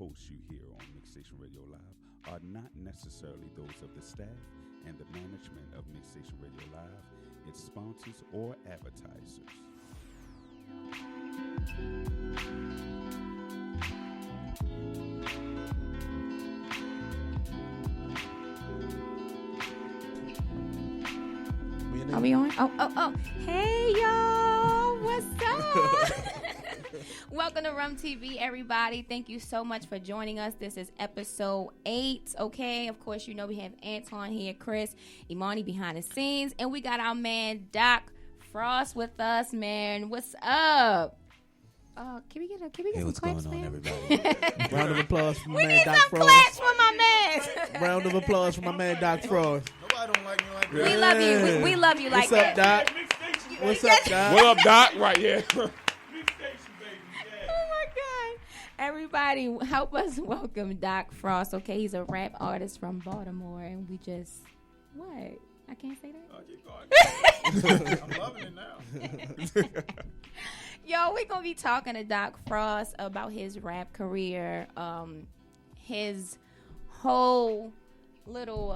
hosts you hear on Mixstation Radio Live are not necessarily those of the staff and the management of Mixstation Radio Live, its sponsors, or advertisers. Are we on? Oh. Hey, y'all. What's up? Welcome to Rum TV, everybody. Thank you so much for joining us. This is episode 8, okay? Of course, you know we have Antoine here, Chris, Imani behind the scenes, and we got our man, Doc Frost, with us, man. What's up? Can we get some claps, man? Hey, what's going on, everybody? Round of applause for my We man need Doc some Frost. claps for my man. Round of applause for my man Doc Frost. Nobody don't like me like We love you. We love you like What's up, that. Doc? What's up, Doc? What up, Doc? Right, yeah. Oh my God. Everybody, help us welcome Doc Frost, okay? He's a rap artist from Baltimore, and we just, what? I can't say that? I'm loving it now. Yo, we're going to be talking to Doc Frost about his rap career, his whole little,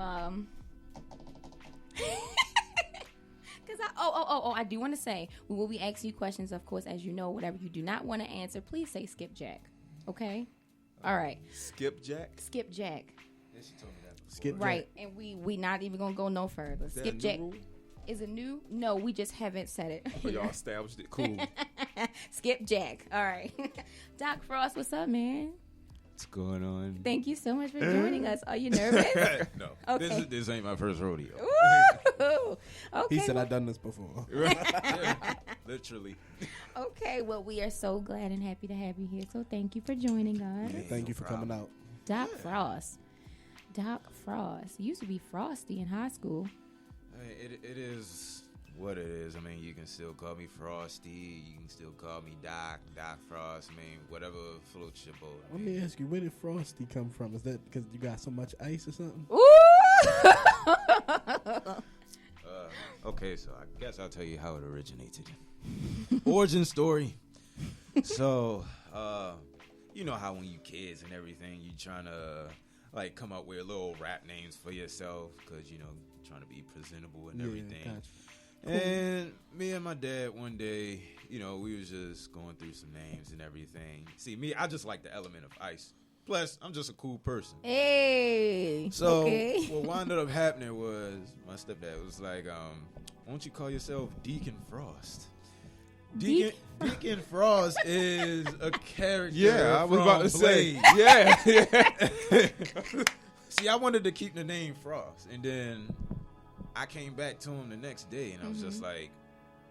because I do want to say, we will be asking you questions, of course, as you know. Whatever you do not want to answer, please say skipjack, okay? All right. Skipjack? Skipjack. Skip Right, and we not even going to go no further. Is that a new Skipjack. rule? Is it new? No, we just haven't said it. Oh, y'all established it. Cool. Skipjack. All right. Doc Frost, what's up, man? What's going on? Thank you so much for joining us. Are you nervous? No. Okay. This ain't my first rodeo. Ooh. Okay. He said I've done this before. Yeah, literally. Okay, well, we are so glad and happy to have you here. So thank you for joining us. Yeah. Thank you No for coming out. Doc Frost. Doc Frost. You used to be Frosty in high school. I mean, it is what it is. I mean, you can still call me Frosty. You can still call me Doc Frost. I mean, whatever floats your boat. I Let mean, me ask you, where did Frosty come from? Is that because you got so much ice or something? Ooh! okay, so I guess I'll tell you how it originated. Origin story. So, you know how when you kids and everything, you trying to like come up with little rap names for yourself because you know trying to be presentable and everything. Gotcha. And me and my dad one day, you know, we was just going through some names and everything. See, me, I just like the element of ice. Plus, I'm just a cool person. Hey. So okay. what wound up happening was my stepdad was like, why don't you call yourself Deacon Frost? Deacon Frost is a character. Yeah, I was about to from say. Blade. Yeah. See, I wanted to keep the name Frost, and then I came back to him the next day, and I was just like,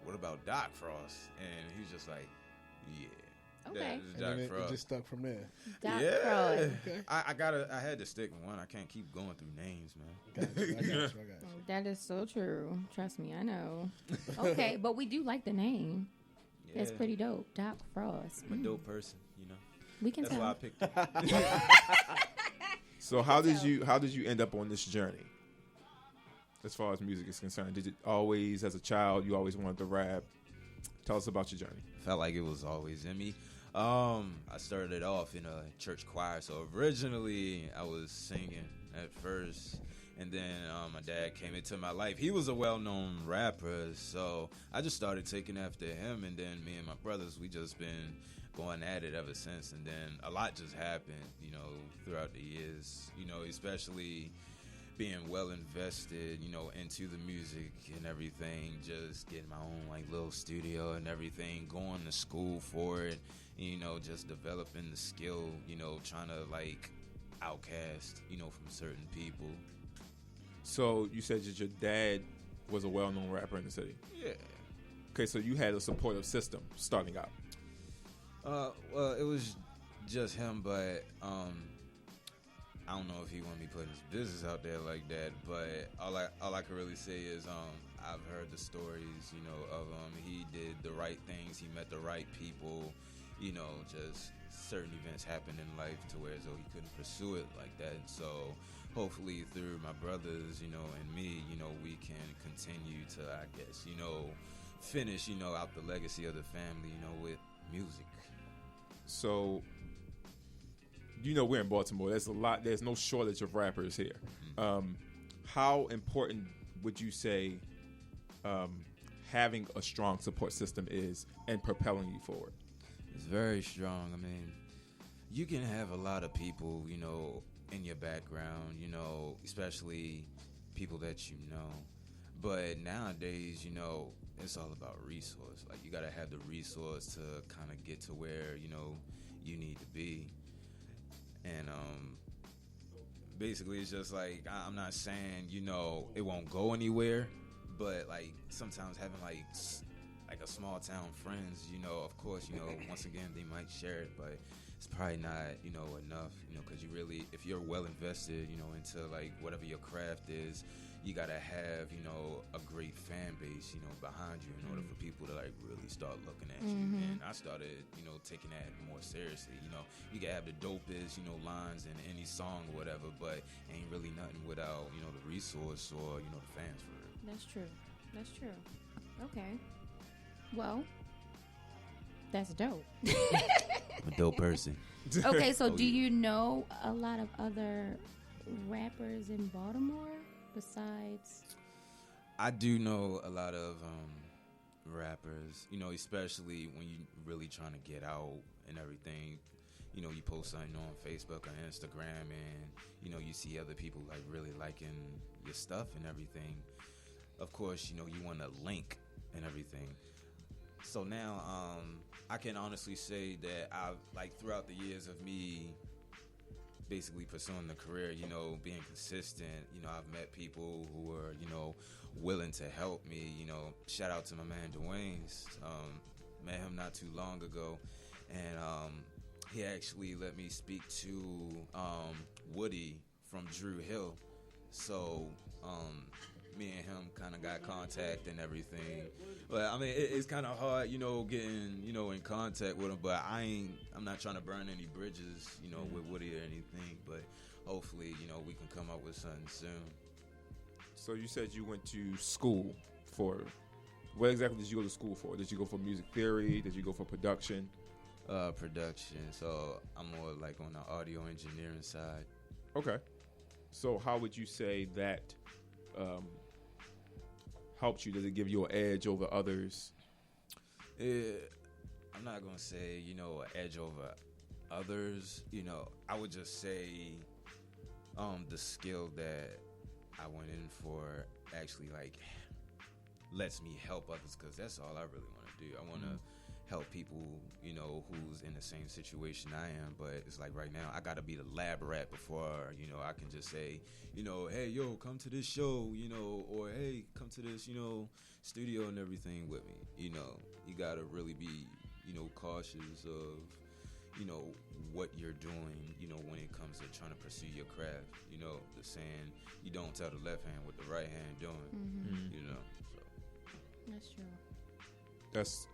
"What about Doc Frost?" And he was just like, "Yeah, Okay. that is And Doc then it Frost." just stuck from there. Doc yeah, Frost. Okay. I had to stick with one. I can't keep going through names, man. Gotcha. I got you. Oh, that is so true. Trust me, I know. Okay, but we do like the name. That's Yeah. pretty dope. Doc Frost. I'm a dope person, you know. We can That's tell. why I picked him. So how did you end up on this journey? As far as music is concerned, did it always, as a child, you always wanted to rap? Tell us about your journey. Felt like it was always in me. I started off in a church choir, so originally I was singing at first, and then my dad came into my life. He was a well-known rapper, so I just started taking after him, and then me and my brothers, we just been going at it ever since, and then a lot just happened, you know, throughout the years, you know, especially being well invested, you know, into the music and everything, just getting my own like little studio and everything, going to school for it, you know, just developing the skill, you know, trying to like outcast, you know, from certain people. So you said that your dad was a well-known rapper in the city. Yeah. Okay, so you had a supportive system starting out. Well, it was just him, but I don't know if he want me putting his business out there like that. But all I can really say is I've heard the stories, you know, of he did the right things, he met the right people, you know, just certain events happened in life to where as though he couldn't pursue it like that. So hopefully through my brothers, you know, and me, you know, we can continue to, I guess, you know, finish, you know, out the legacy of the family, you know, with music. So we're in Baltimore. There's a lot. There's no shortage of rappers here. How important would you say having a strong support system is and propelling you forward? It's very strong. I mean, you can have a lot of people, in your background, especially people that you know. But nowadays, it's all about resource. Like, you got to have the resource to kind of get to where, you need to be. And basically, it's just like, I'm not saying, it won't go anywhere. But, like, sometimes having, like a small town friends, of course, once again, they might share it, but it's probably not, enough, because you really, if you're well invested, into, like, whatever your craft is, you got to have, a great fan base, behind you in order for people to, like, really start looking at you. And I started, taking that more seriously. You can have the dopest, lines in any song or whatever, but ain't really nothing without, the resource or, the fans for it. That's true. Okay. Well, that's dope. I'm a dope person. Okay, so Oh, do yeah. you know a lot of other rappers in Baltimore besides? I do know a lot of rappers, especially when you really trying to get out and everything. You post something on Facebook or Instagram and, you see other people, like, really liking your stuff and everything. Of course, you want to link and everything. So now, I can honestly say that I've, like, throughout the years of me basically pursuing the career, being consistent, I've met people who are, willing to help me, shout out to my man Dwayne's, met him not too long ago, and he actually let me speak to Woody from Drew Hill. So me and him kind of got contact and everything. But I mean, it's kind of hard, getting, in contact with him. But I'm not trying to burn any bridges, with Woody or anything. But hopefully, we can come up with something soon. So you said you went to school for, what exactly did you go to school for? Did you go for music theory? Did you go for production? Production. So I'm more like on the audio engineering side. Okay. So how would you say that helped you? Does it give you an edge over others? I'm not going to say, an edge over others. I would just say the skill that I went in for actually, like, lets me help others, because that's all I really want to do. I want to help people, who's in the same situation I am. But it's like right now, I got to be the lab rat before, I can just say, hey, yo, come to this show, or hey, come to this, studio and everything with me. You got to really be, cautious of, what you're doing, when it comes to trying to pursue your craft. The saying, you don't tell the left hand what the right hand doing, so. That's true. That's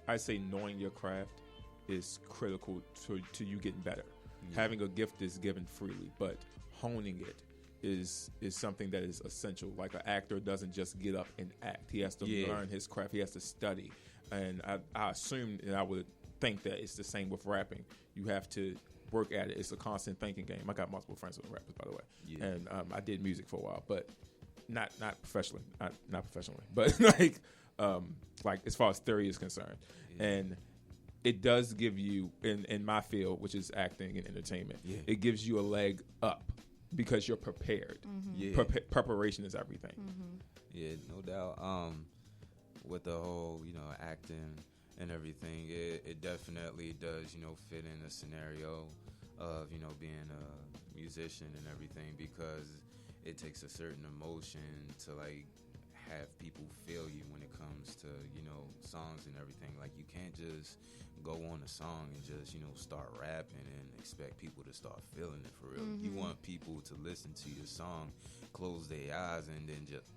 I say knowing your craft is critical to you getting better. Yeah. Having a gift is given freely, but honing it is something that is essential. Like, an actor doesn't just get up and act. He has to learn his craft. He has to study. And I assume, and I would think that it's the same with rapping. You have to work at it. It's a constant thinking game. I got multiple friends who are rappers, by the way. Yeah. And I did music for a while, but not professionally. Not professionally. But like as far as theory is concerned. Yeah. And it does give you, in my field, which is acting and entertainment, it gives you a leg up because you're prepared. Yeah. Preparation is everything. Yeah, no doubt. With the whole, acting and everything, it definitely does, fit in the scenario of, being a musician and everything, because it takes a certain emotion to, like, have people feel you when it comes to, songs and everything. Like, you can't just go on a song and just, start rapping and expect people to start feeling it for real. You want people to listen to your song, close their eyes, and then just,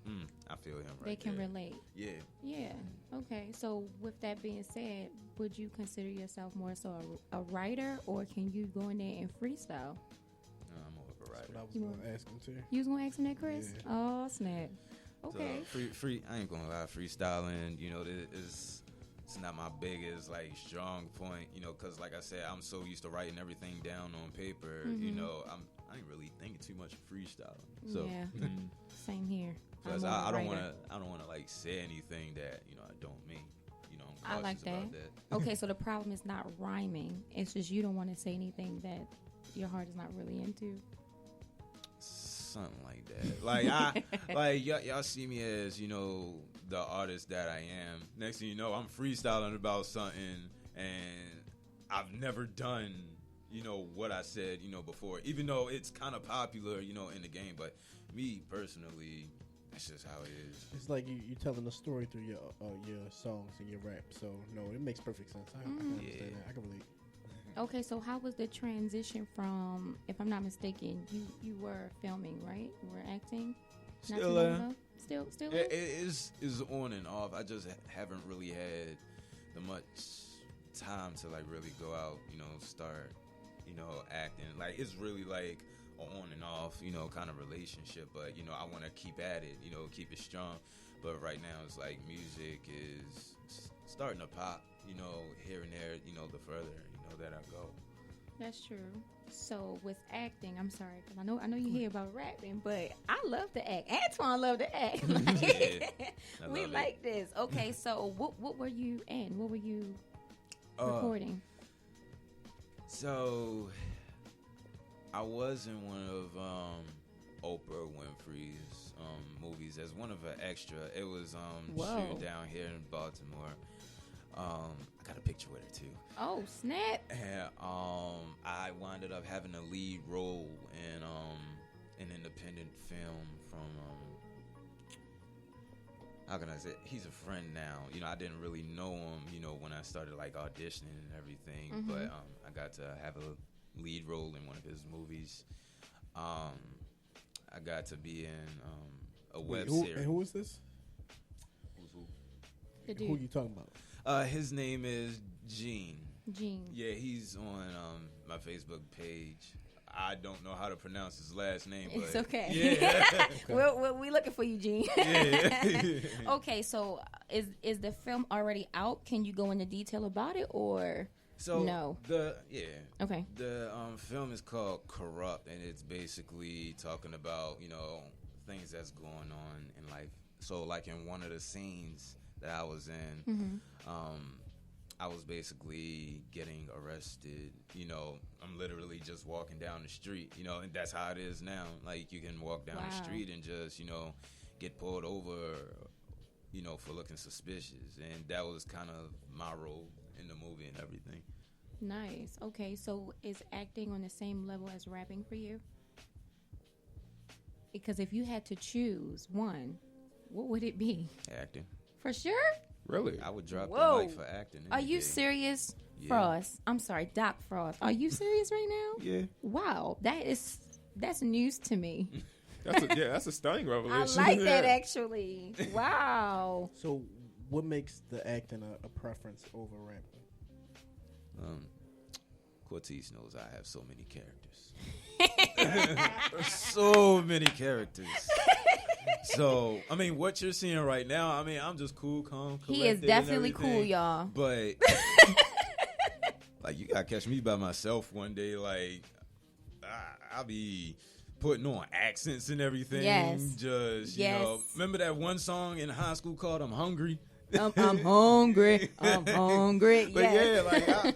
I feel him right They can there. relate. Yeah. Yeah. Okay. So with that being said, would you consider yourself more so a writer, or can you go in there and freestyle? No, I'm more of a That's writer. what I was You going want- to ask him too. You was gonna ask him that, Chris? Yeah. Oh snap. Okay. So, free. I ain't gonna lie, freestyling. it's not my biggest like strong point, you know, because like I said, I'm so used to writing everything down on paper. You know, I ain't really thinking too much of freestyling. So Yeah, same here. because I'm I a don't writer. want to like say anything that I don't mean. You know, I I'm like cautious about that. Okay, so the problem is not rhyming. It's just you don't want to say anything that your heart is not really into. Something like that. Like like y'all see me as the artist that I am. Next thing you know, I'm freestyling about something, and I've never done what I said before. Even though it's kind of popular in the game, but me personally, that's just how it is. It's like you telling a story through your songs and your rap. So no, it makes perfect sense. I can understand that. I can relate. Okay, so how was the transition from, if I'm not mistaken, you were filming, right? You were acting? Not too Still, long ago? Still? it is on and off. I just haven't really had the much time to like really go out, start, acting. Like it's really like an on and off, kind of relationship. But I want to keep at it, keep it strong. But right now, it's like music is starting to pop, here and there, the further, that I go. That's true. So with acting, I'm sorry, because I know you hear about rapping, but I love to act. Antoine love to act. I We love like this. Okay, so what were you in? What were you recording? So I was in one of Oprah Winfrey's movies as one of an extra. It was Whoa. shooting down here in Baltimore. I got a picture with her too. Oh, snap. And I winded up having a lead role in an independent film from how can I say? He's a friend now. I didn't really know him, when I started like auditioning and everything. But I got to have a lead role in one of his movies. I got to be in a web series. And who is this? The Who dude, you talking about? His name is Gene. Gene. Yeah, he's on my Facebook page. I don't know how to pronounce his last name, but It's okay. Yeah. we looking for you, Gene. Yeah. Okay, so is the film already out? Can you go into detail about it, or So no? Okay. The film is called Corrupt, and it's basically talking about things that's going on in life. So like in one of the scenes that I was in, I was basically getting arrested. I'm literally just walking down the street, and that's how it is now. Like you can walk down the Wow. street and just, get pulled over, for looking suspicious. And that was kind of my role in the movie and everything. Nice. Okay, so is acting on the same level as rapping for you? Because if you had to choose one, what would it be? Acting. For sure? Really? I would drop Whoa. the mic for acting. Are any you day. serious, Yeah. Frost? I'm sorry, Doc Frost. Are you serious right now? Yeah. Wow, that's news to me. That's a stunning I revelation. like that Yeah. actually. Wow. So, what makes the acting a preference over rapping? Cortez knows I have so many characters. So many characters. So, I mean, what you're seeing right now, I mean, I'm just cool, calm, collected. He is definitely and cool, everything. y'all. But, like, you gotta catch me by myself one day. Like, I'll be putting on accents and everything. Yes. Just, Yes. remember that one song in high school called I'm Hungry? I'm hungry. I'm hungry. But yes. yeah,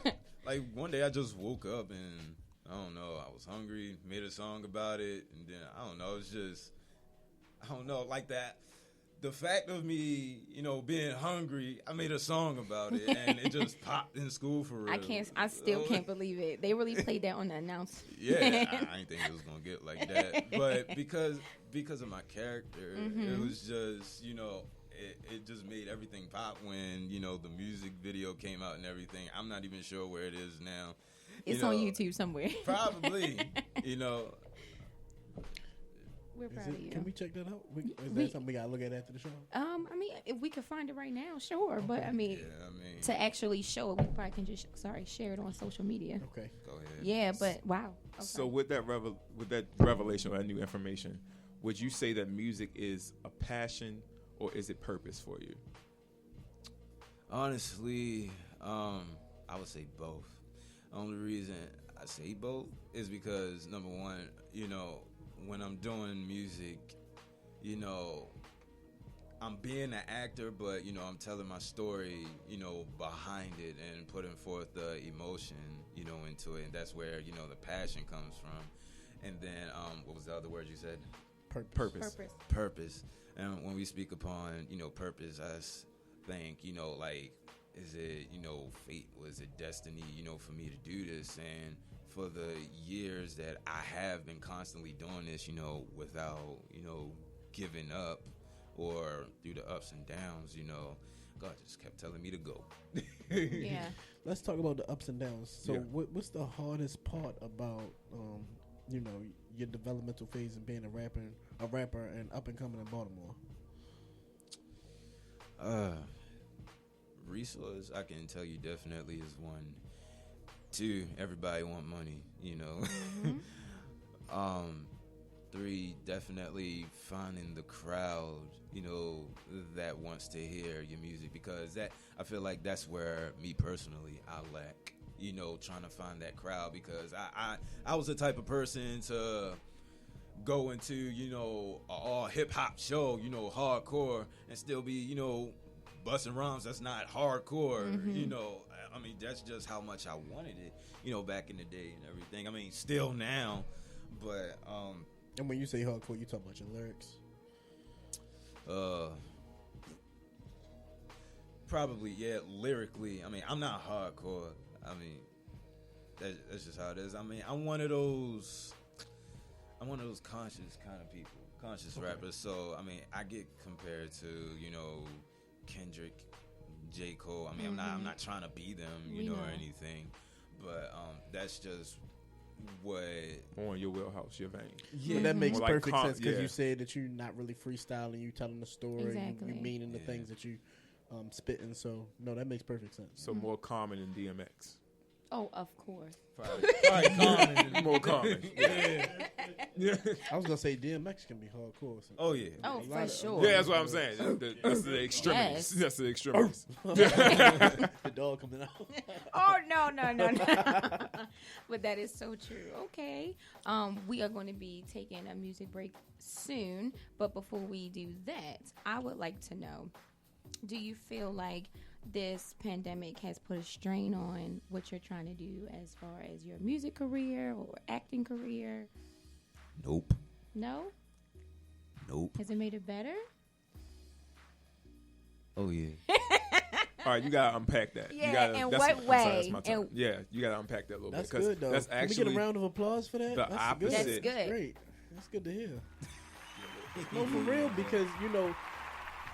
like one day I just woke up and I don't know, I was hungry, made a song about it, and then I don't know, it's just like that. The fact of me, being hungry, I made a song about it, and it just popped in school for real. I still can't believe it. They really played that on the announcement. Yeah, I didn't think it was gonna get like that, but because of my character, it was just it just made everything pop when the music video came out and everything. I'm not even sure where it is now. It's on YouTube somewhere. Probably, We're proud of you. Can we check that out? Is that something we gotta look at after the show? I mean, if we could find it right now, sure. But I mean, Yeah, I mean, to actually show it, we probably can just share it on social media. Okay. go ahead. Yeah, but wow. Okay. So with that revelation or that new information, would you say that music is a passion or is it purpose for you? Honestly, I would say both. Only reason I say both is because, number one, when I'm doing music, I'm being an actor, but, I'm telling my story, behind it and putting forth the emotion, into it. And that's where, the passion comes from. And then, what was the other word you said? Purpose. And when we speak upon, purpose, I think, is it, fate? Was it destiny, for me to do this? And for the years that I have been constantly doing this, without, giving up or through the ups and downs, God just kept telling me to go. Yeah. Let's talk about the ups and downs. So what's the hardest part about, your developmental phase of being a rapper and up and coming in Baltimore? Resource, I can tell you definitely is one. Two, everybody want money, Mm-hmm. 3, definitely finding the crowd, that wants to hear your music, because I feel like that's where me personally I lack, trying to find that crowd, because I was the type of person to go into, a all hip hop show, hardcore, and still be, busting rhymes that's not hardcore, Mm-hmm. I mean, that's just how much I wanted it, back in the day and everything. I mean, still now, but And when you say hardcore, you talking about your lyrics? Probably, yeah, lyrically. I mean, I'm not hardcore. I mean, that's just how it is. I mean, I'm one of those conscious kind of people, conscious rappers. So, I mean, I get compared to, Kendrick, J. Cole. I mean, I'm not trying to be them, or anything. But that's just what More in your wheelhouse, your vein. Yeah, But that makes More like perfect sense because yeah. you said that you're not really freestyling, you telling the story, Exactly. you meaning the Yeah. things that you spitting. So no, that makes perfect sense. So more common than DMX. Oh, of course. probably common. More common. Yeah. I was gonna say DMX can be hardcore. So Oh yeah. Oh, A for lot of- sure. Yeah, that's what I'm saying. That's the extremities. Yes. That's the extremities. the dog coming out. Oh, no. But that is so true. Okay. We are going to be taking a music break soon. But before we do that, I would like to know, do you feel like this pandemic has put a strain on what you're trying to do as far as your music career or acting career? Nope. No? Nope. Has it made it better? Oh yeah. All right, you gotta unpack that. Yeah, you gotta, in that's, what I'm sorry, way? that's my turn. And- Yeah, you gotta unpack that a little That's bit. 'cause good though. That's Can we actually get a round of applause for that? the That's opposite. That's Good. good. Great. That's good to hear. No, for real, because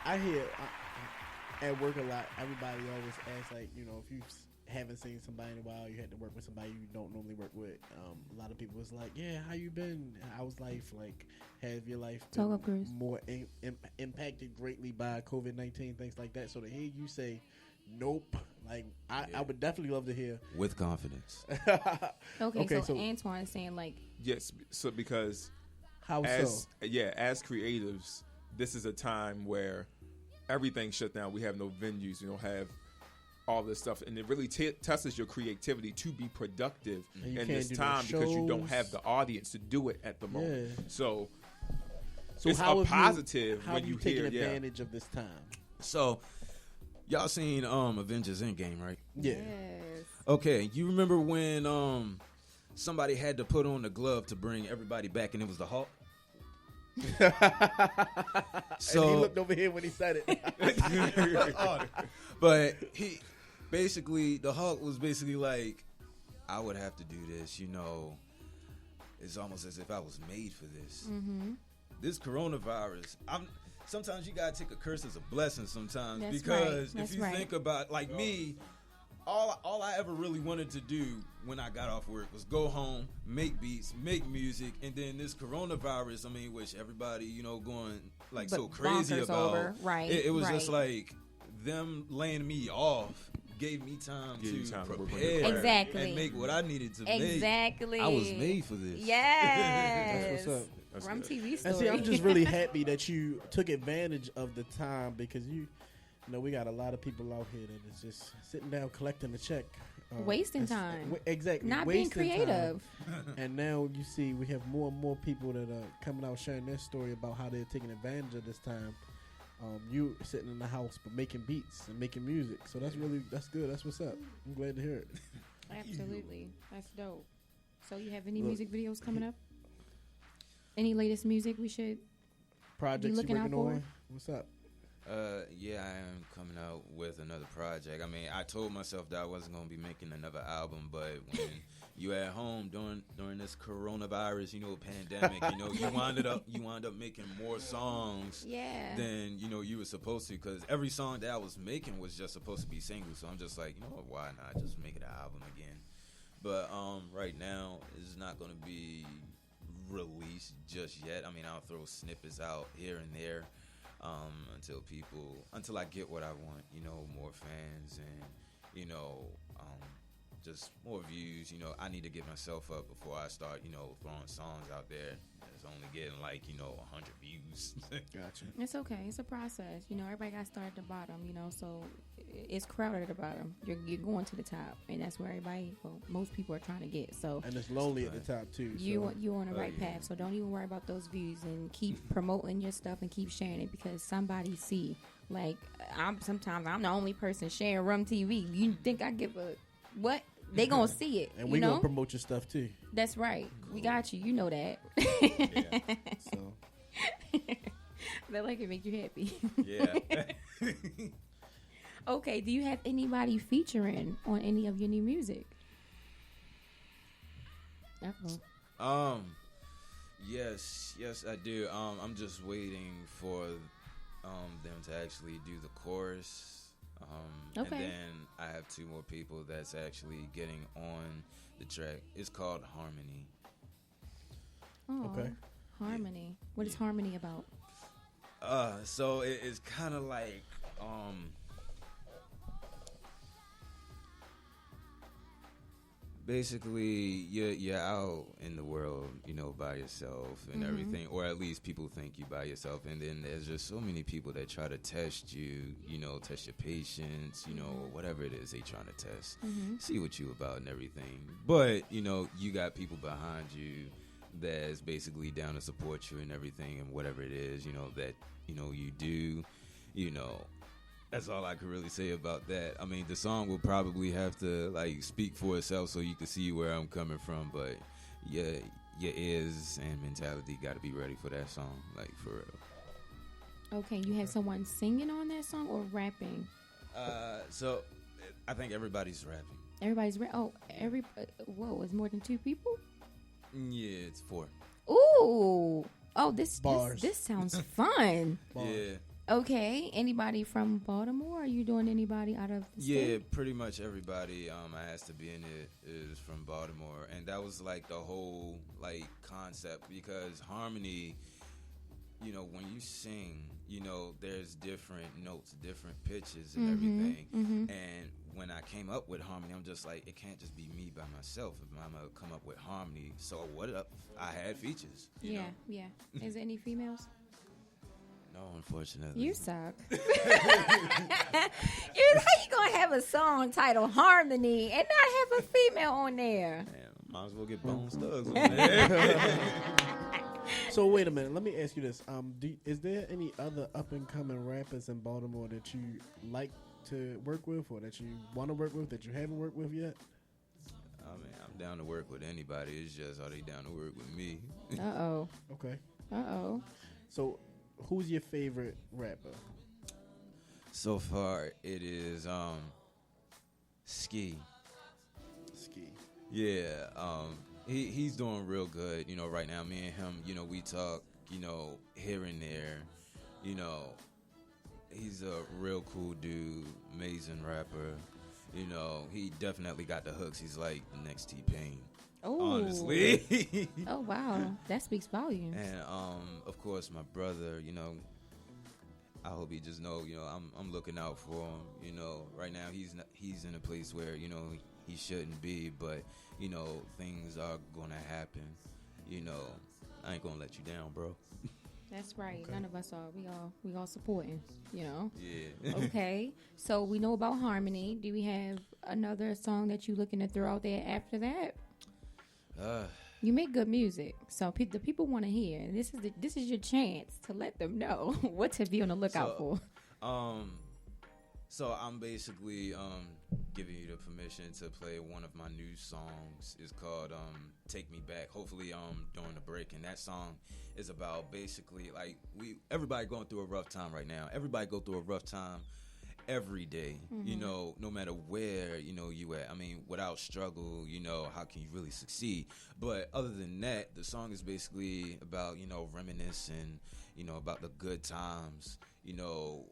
I hear at work a lot. Everybody always asks, like, if you haven't seen somebody in a while, you had to work with somebody you don't normally work with. A lot of people was like, "Yeah, how you been? How's life? Like, have your life Talk up, been Chris. more impacted greatly by COVID-19, things like that?" So to hear you say, "Nope," like I would definitely love to hear. With confidence. Okay, so so Antoine is saying, like, Yes, so because How as so? as creatives, this is a time where everything's shut down. We have no venues. We don't have all this stuff, and it really tests your creativity to be productive And you in can't this do no time because you don't shows. have the audience to do it at the moment. Yeah. So So it's how a have positive how when have you taken hear, advantage of this time? So, y'all seen Avengers Endgame, right? Yeah. yes. Okay, you remember when somebody had to put on the glove to bring everybody back, and it was the Hulk? And he looked over here when he said it. But the Hulk was basically like, I would have to do this, It's almost as if I was made for this. Mm-hmm. This coronavirus, sometimes you gotta take a curse as a blessing sometimes. That's Because right. if you think about, like me, all I ever really wanted to do when I got off work was go home, make beats, make music, and then this coronavirus, which everybody, going like But so crazy bonkers about. over. Right, It was just right. like them laying me off gave me time Give you to time to work on your prepare craft. Exactly. and make what I needed to make. Exactly. I was made for this. Yes. That's what's up. That's Rum good. TV story. And see, I'm just really happy that you took advantage of the time because You know, we got a lot of people out here that is just sitting down collecting a check. Wasting time. Exactly. Not wasting being creative. And now you see we have more and more people that are coming out sharing their story about how they're taking advantage of this time. You sitting in the house but making beats and making music. So that's good. That's what's up. I'm glad to hear it. Absolutely. That's dope. So you have any music videos coming up? Any latest music we should projects looking you working out for? on? What's up? Yeah, I am coming out with another project. I mean, I told myself that I wasn't gonna be making another album, but when you at home during this coronavirus, pandemic, you wind up making more songs than you were supposed to, because every song that I was making was just supposed to be singles. So I'm just like, why not just make it an album again? But right now it's not gonna be released just yet. I mean, I'll throw snippets out here and there. Until I get what I want, more fans and, just more views. I need to get myself up before I start, throwing songs out there. It's only getting 100 views. Gotcha. It's okay. It's a process. Everybody got to start at the bottom, so it's crowded at the bottom. You're going to the top, and that's where most people are trying to get. So and it's lonely at the top too. You're on the right path. So don't even worry about those views, and keep promoting your stuff and keep sharing it, because somebody see. Sometimes I'm the only person sharing Rum TV. You think I give a what? They gonna see it, and we gonna promote your stuff too. That's right. Cool. We got you. You know that. Yeah. So that it make you happy. Yeah. Okay. Do you have anybody featuring on any of your new music? Yes, I do. I'm just waiting for them to actually do the chorus. Okay. And then I have 2 more people that's actually getting on the track. It's called Harmony. Oh, okay. Harmony. What is Harmony about? So it's kind of like basically you're out in the world, by yourself and everything, or at least people think you by yourself, and then there's just so many people that try to test you, test your patience, or whatever it is they trying to test, see what you about and everything. But you got people behind you that's basically down to support you and everything, and whatever it is, that you do, That's all I could really say about that. I mean, the song will probably have to speak for itself so you can see where I'm coming from. But your ears and mentality got to be ready for that song, for real. Okay, you have someone singing on that song or rapping? So I think everybody's rapping. Everybody's whoa, it's more than 2 people? Yeah, it's 4. Ooh. Oh, this sounds fun. Bars. Yeah. Okay, anybody from Baltimore? Are you doing anybody out of the state? Yeah, pretty much everybody I asked to be in it is from Baltimore, and that was the whole concept, because harmony, when you sing, there's different notes, different pitches and everything. And when I came up with harmony, I'm just it can't just be me by myself if I'm gonna come up with harmony. So what up? I had features. Yeah. Is there any females? No, unfortunately. You suck. How you gonna have a song titled Harmony and not have a female on there? Man, might as well get Bone Thugs on there. So wait a minute. Let me ask you this. Is there any other up and coming rappers in Baltimore that you like to work with, or that you want to work with that you haven't worked with yet? I mean, I'm down to work with anybody. It's just, are they down to work with me? Uh-oh. Okay. Uh-oh. So who's your favorite rapper? So far, it is Ski. Yeah, he's doing real good. Right now, me and him, we talk, here and there. He's a real cool dude, amazing rapper. He definitely got the hooks. He's like the next T-Pain. Oh, honestly. Oh wow, that speaks volumes. And of course, my brother. I hope he just know. I'm looking out for him. Right now he's in a place where he shouldn't be, but things are gonna happen. I ain't gonna let you down, bro. That's right. Okay. None of us are. We all supporting, you know. Yeah. Okay. So we know about Harmony. Do we have another song that you looking to throw out there after that? You make good music, so the people want to hear. This is your chance to let them know what to be on the lookout for. So I'm basically giving you the permission to play one of my new songs. It's called "Take Me Back." Hopefully, during the break, and that song is about basically like everybody going through a rough time right now. Everybody go through a rough time every day, you know, no matter where, you know, you at. I mean, without struggle, you know, how can you really succeed? But other than that, the song is basically about, you know, reminiscing, you know, about the good times, you know,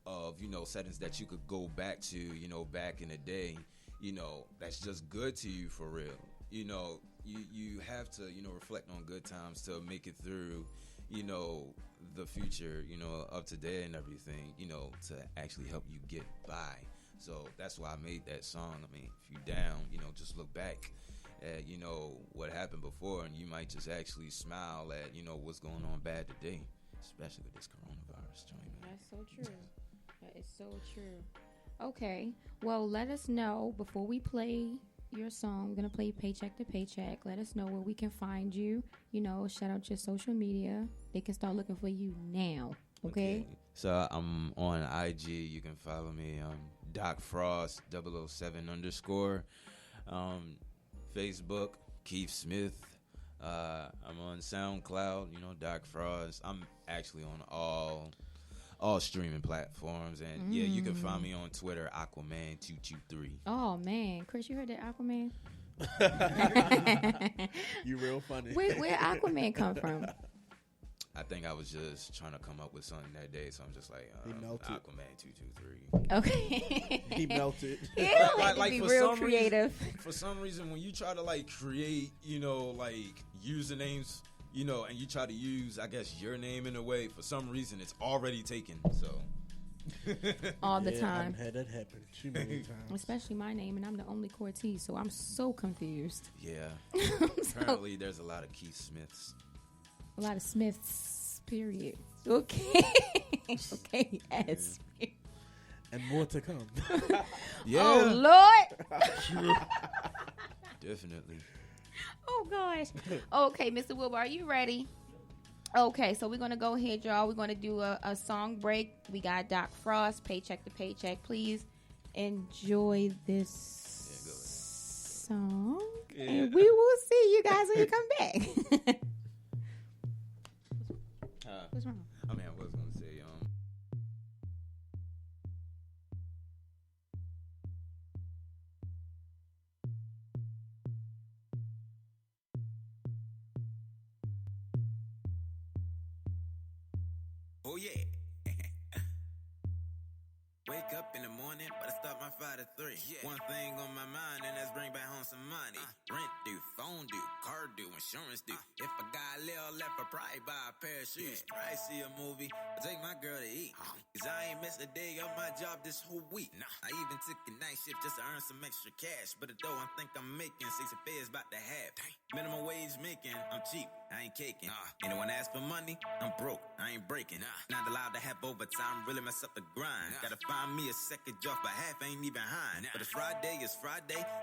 of, you know, settings that you could go back to, you know, back in the day, you know, that's just good to you for real. You know, you have to, you know, reflect on good times to make it through, you know, the future, you know, of today and everything, you know, to actually help you get by. So that's why I made that song. I mean, if you down, you know, just look back at, you know, what happened before, and you might just actually smile at, you know, what's going on bad today, especially with this coronavirus joint. That's so true. That is so true. Okay. Well, let us know before we play your song. We're going to play Paycheck to Paycheck. Let us know where we can find you. You know, shout out your social media. They can start looking for you now. Okay? So I'm on IG. You can follow me, Doc Frost 007 _. Facebook, Keith Smith. I'm on SoundCloud, you know, Doc Frost. I'm actually on all streaming platforms, and yeah, you can find me on Twitter, Aquaman223. Oh, man. Chris, you heard that Aquaman? You real funny. Where Aquaman come from? I think I was just trying to come up with something that day, so I'm just like, He melted. Aquaman223. Okay. He melted. Yeah, Like, like, be for real some creative. For some reason, when you try to like create, you know, like usernames, you know, and you try to use, I guess, your name in a way, for some reason, it's already taken. So All the time. I've had that happen too many times. Especially my name, and I'm the only Cortez, so I'm so confused. yeah, So, apparently there's a lot of Keith Smiths. a lot of Smiths, period. Okay. Okay, yes. And more to come. Yeah, Oh, Lord. definitely. Oh, gosh. Okay, Mr. Wilbur, are you ready? Okay, so we're going to go ahead, y'all. We're going to do a song break. We got Doc Frost, Paycheck to Paycheck. Please enjoy this song. Yeah. And we will see you guys when you come back. What's wrong? I mean, I was gonna say, Oh yeah. Wake up in the morning, but I start my 5 to 3. Yeah. One thing on my mind, and that's bring back home some money. Rent due, phone due, car due, insurance due. If I got a little left, I probably buy a pair of shoes. Probably see a movie, or take my girl to eat. Cause I ain't missed a day on my job this whole week. I even took a night shift just to earn some extra cash. But though I think I'm making 6 affairs about to have. Minimum wage making, I'm cheap, I ain't caking. Anyone ask for money, I'm broke, I ain't breaking. Not allowed to have overtime, really mess up the grind. Gotta find me a second job, but half ain't even behind. But it's Friday,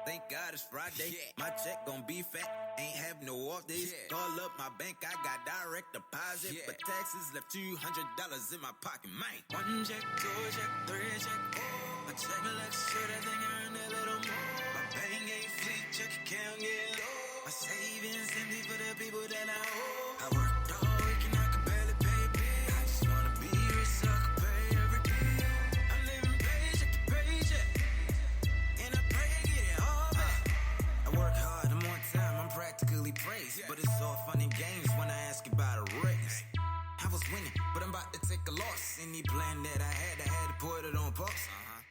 thank God it's Friday. My check gon' be fat, ain't have no off days. Call up my bank, I got direct deposit. But taxes left $200 in my pocket, man. 1 check, 2 check, 3 check, 4. My check looks short, I think I earned a little more. My bank ain't fleet, check account get low. My savings empty for the people that I owe. I worked all week and I could barely pay bills. I just wanna be rich so I can pay every bill. I'm living paycheck to paycheck, and I pray I get it all back. I work hard, I'm on time, I'm practically praised. But it's all fun and games when I ask about a raise. I was winning, but I'm about to take a loss. Any plan that I had to put it on pause.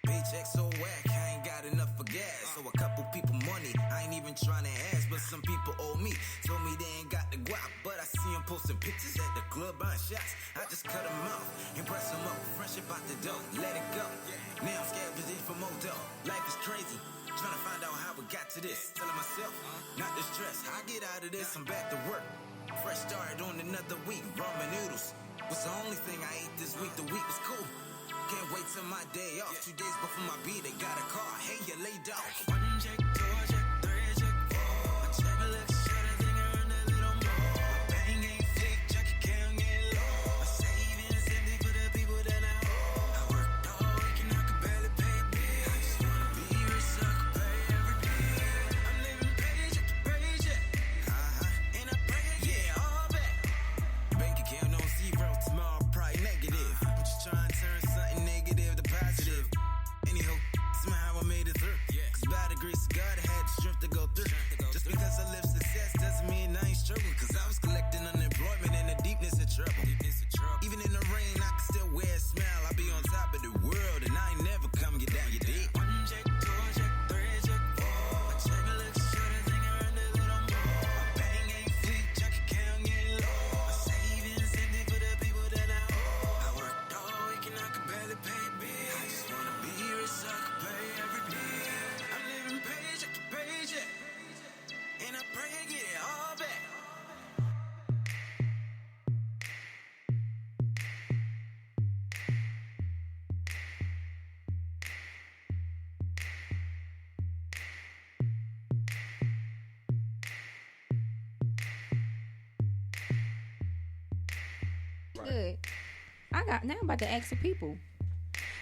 Paycheck so whack, I ain't got enough for gas. So a couple people money, I ain't even trying to ask. But some people owe me, told me they ain't got the guap. But I see them posting pictures at the club buying shots. I just cut them off and press them up. Friendship out the door, let it go. Now I'm scared position for more dough. Life is crazy, trying to find out how we got to this. Telling myself, not to stress, I get out of this, I'm back to work. Fresh start on the another week. Ramen noodles was the only thing I ate this week. The week was cool. Can't wait till my day off. 2 days before my B, they got a call. Hey, you laid off. 1 check, 2 check, 3 check, 4. My check a little shit, I think I earned a little more. My bang ain't flick, check account get low. My savings empty for the people that I owe. I worked all week and I could barely pay bills. I just wanna be rich so I can pay every bill. I'm living paycheck to paycheck. And I pray I get it all back. Bank account on zero, tomorrow probably negative. I'm just trying to turn something negative to positive. Anyhow, somehow I made it through. Cause by the grace of God, I had the strength to go through. Just because I live success doesn't mean I ain't struggling. Cause I was collecting unemployment in the deepness of trouble. Even in the rain, I can still wear a smile. I be on top of the world and I ain't never come get down, you dig? 1 check, 2 check, 3 check, 4. My check a look short, I think I earned a little more. My bang ain't fleet, check account get low. My savings empty for the people that I owe. I worked all week and I could barely pay bills. I just wanna be rich so I can pay every bill. I'm living paycheck to paycheck, and I pray I get it all back. Good. Now I'm about to ask the people.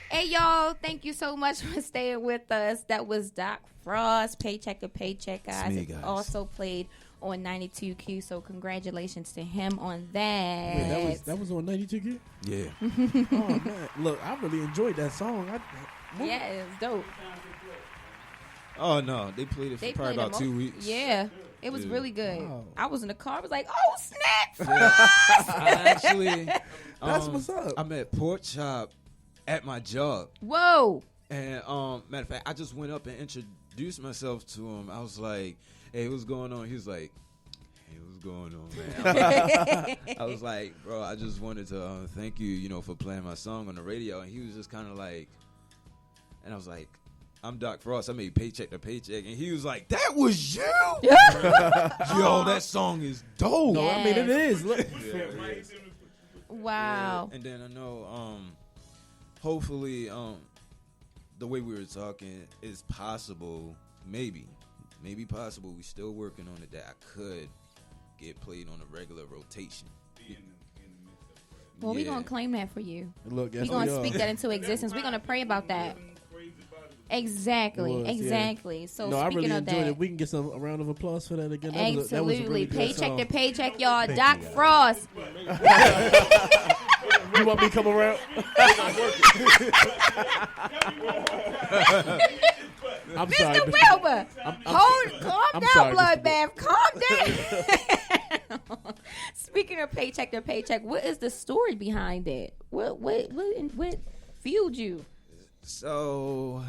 Hey y'all, thank you so much for staying with us. That was Doc Frost, Paycheck to Paycheck, guys. me, It guys. also played on 92Q, so congratulations to him on that. Wait, that was on 92Q? Yeah. Oh, man. Look, I really enjoyed that song. Yeah, it was dope. Oh no, they played it for They probably played about it 2 weeks. Yeah, it was Yeah. really good. Wow. I was in the car. I was like, oh, snap, Frost. I actually, That's what's up. I'm at Pork Chop at my job, Whoa. and matter of fact, I just went up and introduced myself to him. I was like, "Hey, what's going on?" He was like, "Hey, what's going on, man?" I was like, "Bro, I just wanted to thank you, for playing my song on the radio." And he was just kind of like, and I was like, "I'm Doc Frost. I made Paycheck to Paycheck," and he was like, "That was you." Yo, that song is dope. No, I mean, it is. Look. Wow. And then I know, hopefully, the way we were talking is possible, maybe possible. We still working on it that I could get played on a regular rotation. Well, we're Yeah. going to claim that for you. Look, We're yes, going we to are. speak that into existence. We're going to pray about that. Exactly. It was, yeah. Exactly. So No, I speaking really of enjoyed that. it. We can get some a round of applause for that again. That was a Absolutely. really good Paycheck song. to Paycheck, y'all. Doc Frost. You want me to come around? I'm sorry. Mr. Mr. Wilbur. Calm I'm down, sorry, Mr. Bloodbath. Calm down. Speaking of Paycheck to Paycheck, what is the story behind it? What fueled you? So,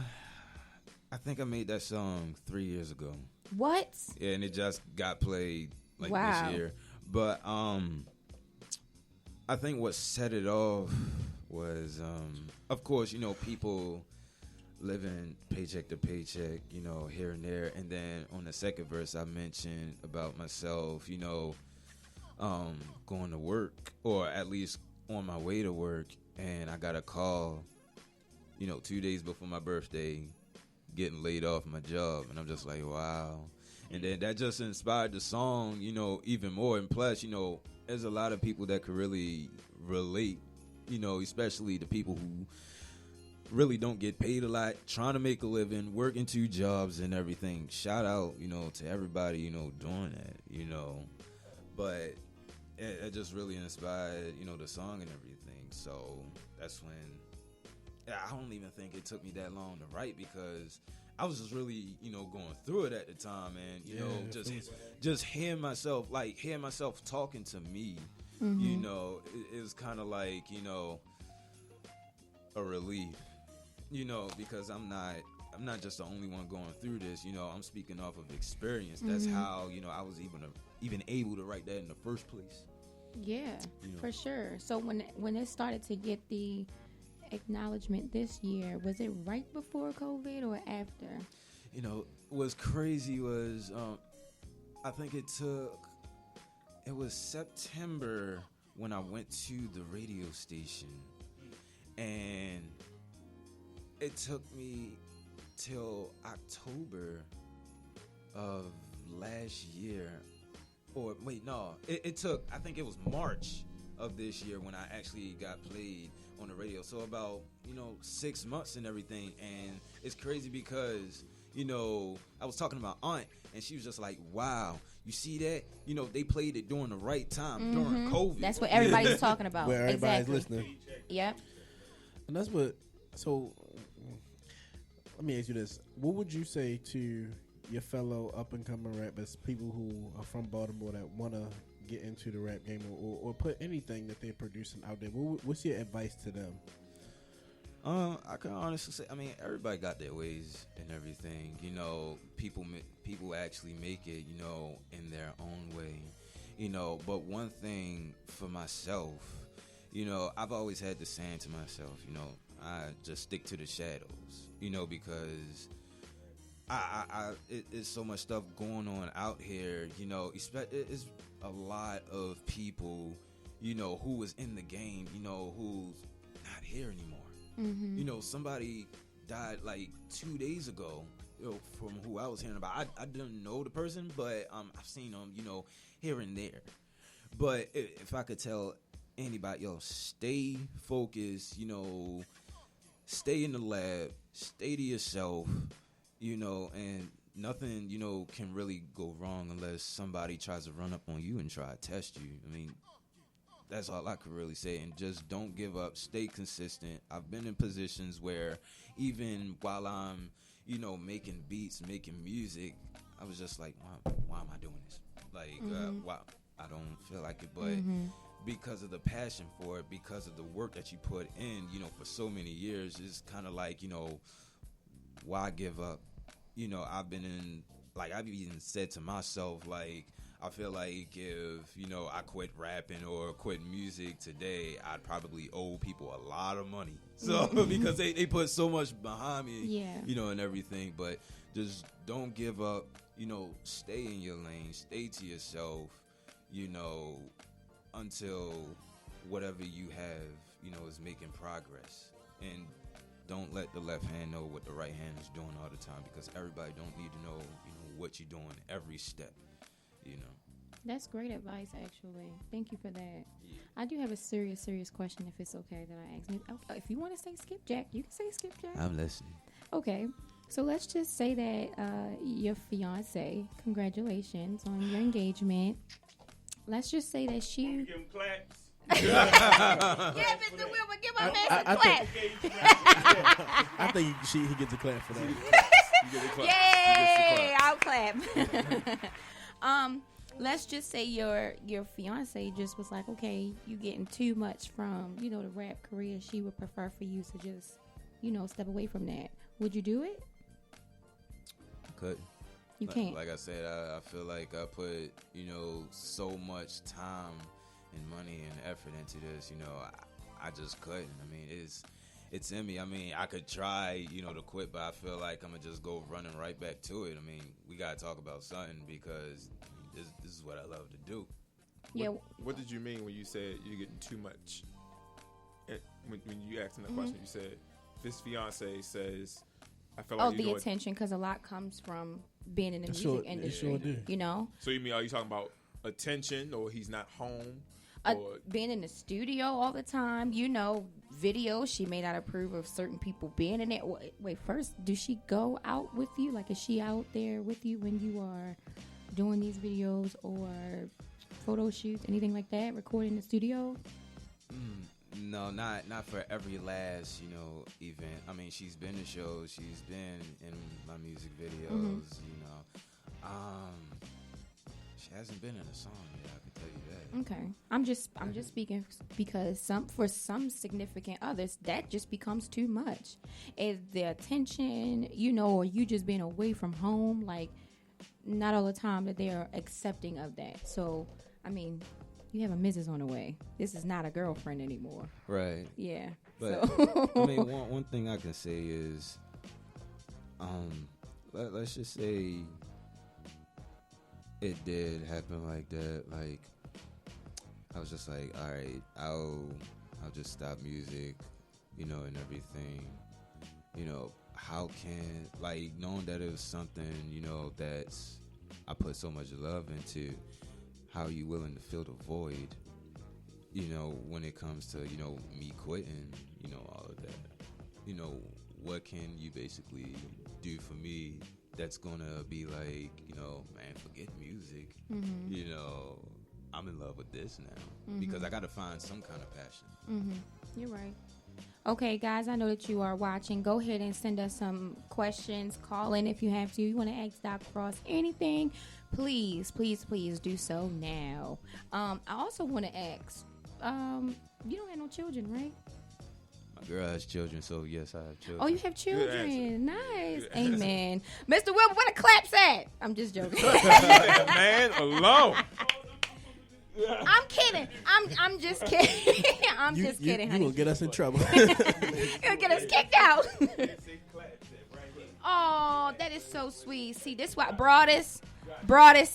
I think I made that song 3 years ago. What? Yeah, and it just got played Wow. this year. But I think what set it off was, of course, people living paycheck to paycheck, here and there. And then on the second verse, I mentioned about myself, going to work, or at least on my way to work, and I got a call, 2 days before my birthday, getting laid off my job. And I'm just like, wow. And then that just inspired the song, even more. And plus, there's a lot of people that could really relate, especially the people who really don't get paid a lot, trying to make a living, working 2 jobs and everything. Shout out, to everybody, doing that, But it just really inspired, the song and everything. So that's when, I don't even think it took me that long to write, because I was just really, going through it at the time, and just hearing myself talking to me, it was kind of like, a relief, because I'm not just the only one going through this. I'm speaking off of experience. That's how, I was even able to write that in the first place. Yeah, for sure. So when it started to get the acknowledgement this year, was it right before COVID or after? What's crazy was, I think it took it was September when I went to the radio station, and it took me till October of last year, or wait, no, it took, I think it was March of this year when I actually got played on the radio. So about 6 months and everything. And it's crazy because I was talking to my aunt, and she was just like, wow, you see that, they played it during the right time, during COVID. That's what everybody's talking about. Where everybody's listening. Yep. And that's what, so let me ask you this. What would you say to your fellow up-and-coming rappers, people who are from Baltimore that want to get into the rap game or put anything that they're producing out there? What's your advice to them? I can honestly say, everybody got their ways and everything. People actually make it, in their own way. But one thing for myself, I've always had the saying to myself, I just stick to the shadows, because it's so much stuff going on out here, it's a lot of people, who was in the game, who's not here anymore. Somebody died like 2 days ago, from who I was hearing about. I didn't know the person, but I've seen them, here and there. But if I could tell anybody, stay focused, stay in the lab, stay to yourself, and nothing, can really go wrong unless somebody tries to run up on you and try to test you. That's all I could really say. And just don't give up. Stay consistent. I've been in positions where even while I'm, making beats, making music, I was just like, why am I doing this? Like, why? I don't feel like it. But because of the passion for it, because of the work that you put in, for so many years, it's kind of like, why give up? I've been in, like, I've even said to myself, like, I feel like if, I quit rapping or quit music today, I'd probably owe people a lot of money. So, because they put so much behind me, and everything. But just don't give up, stay in your lane, stay to yourself, until whatever you have, is making progress. And don't let the left hand know what the right hand is doing all the time, because everybody don't need to know, what you're doing every step, That's great advice, actually. Thank you for that. Yeah. I do have a serious question, if it's okay that I ask. If you want to say Skipjack, you can say Skipjack. I'm listening. Okay. So let's just say that your fiance, congratulations on your engagement. Let's just say that she... Give him claps. Yeah, Mr. Wilbur, give a man some clap. I think he gets a clap for that. Yay! I'll clap. Let's just say your fiance just was like, okay, you getting too much from, the rap career. She would prefer for you to just, step away from that. Would you do it? I couldn't. You can't. Like I said, I feel like I put, so much time and money and effort into this, I just couldn't. It's in me. I could try, to quit, but I feel like I'm going to just go running right back to it. We got to talk about something, because this is what I love to do. Yeah. What did you mean when you said you're getting too much? When you asked him that question, you said, this fiance says, I feel like the attention, because a lot comes from being in the music industry. Sure So are you talking about attention, or he's not home? Being in the studio all the time, videos she may not approve of certain people being in it. Wait, first, does she go out with you? Like, is she out there with you when you are doing these videos or photo shoots, anything like that, recording in the studio? No, not for every last, event. She's been to shows, she's been in my music videos, She hasn't been in a song yet, I can tell you that. Okay. I'm just speaking because for some significant others, that just becomes too much. Is the attention, or you just being away from home, like, not all the time that they are accepting of that. So, you have a missus on the way. This is not a girlfriend anymore. Right. Yeah. But, one thing I can say is, let's just say it did happen like that. Like, I was just like, all right, I'll just stop music, you know, and everything. You know, how can, like, knowing that it was something, you know, that's I put so much love into, how are you willing to fill the void, you know, when it comes to, you know, me quitting, you know, all of that. You know, what can you basically do for me that's gonna be like, you know, man, forget music. Mm-hmm. You know, I'm in love with this now Mm-hmm. because I got to find some kind of passion. Mm-hmm. You're right. Okay, guys, I know that you are watching. Go ahead and send us some questions. Call in if you have to. You want to ask Doc Frost anything, please, please, please do so now. I also want to ask, you don't have no children, right? My girl has children, so yes, I have children. Oh, you have answer. children. Nice. Amen. Mr. Wilbur, where the claps at? I'm just joking. Man alone. I'm kidding. I'm just kidding. I'm just kidding, You honey. will get us in trouble. You'll get us kicked out. Oh, that is so sweet. See, this why Broadus,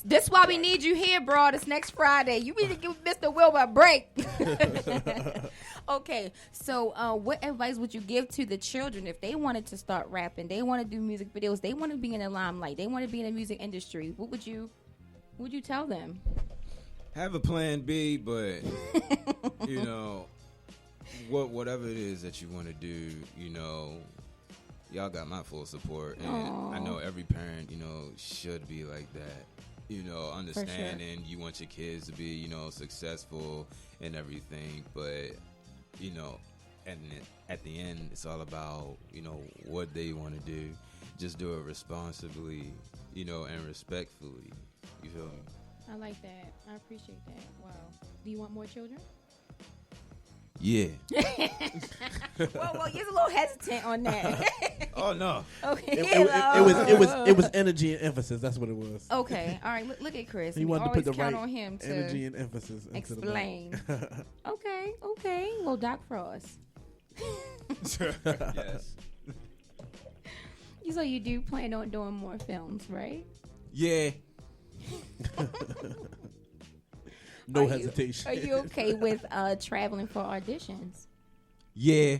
this why we need you here, Broadus, next Friday. You need to give Mr. Wilbur a break. Okay, so what advice would you give to the children if they wanted to start rapping, they want to do music videos, they want to be in the limelight, they want to be in the music industry? What would you tell them? Have a plan B, but you know, whatever it is that you want to do, you know, y'all got my full support, and Aww. I know every parent, you know, should be like that. You know, understanding you want your kids to be, you know, successful and everything, but you know, at the end, it's all about, you know, what they want to do. Just do it responsibly, you know, and respectfully. You feel me? I like that. I appreciate that. Wow. Do you want more children? Yeah. Well, you're a little hesitant on that. Oh no. Okay. It was energy and emphasis. That's what it was. Okay. All right. Look at Chris. He We wanted to always put the count right on him to energy and emphasis. into the explain. mic. Okay. Well, Doc Frost. Yes. So you do plan on doing more films, right? Yeah. No Are hesitation. Are you okay with traveling for auditions? Yeah.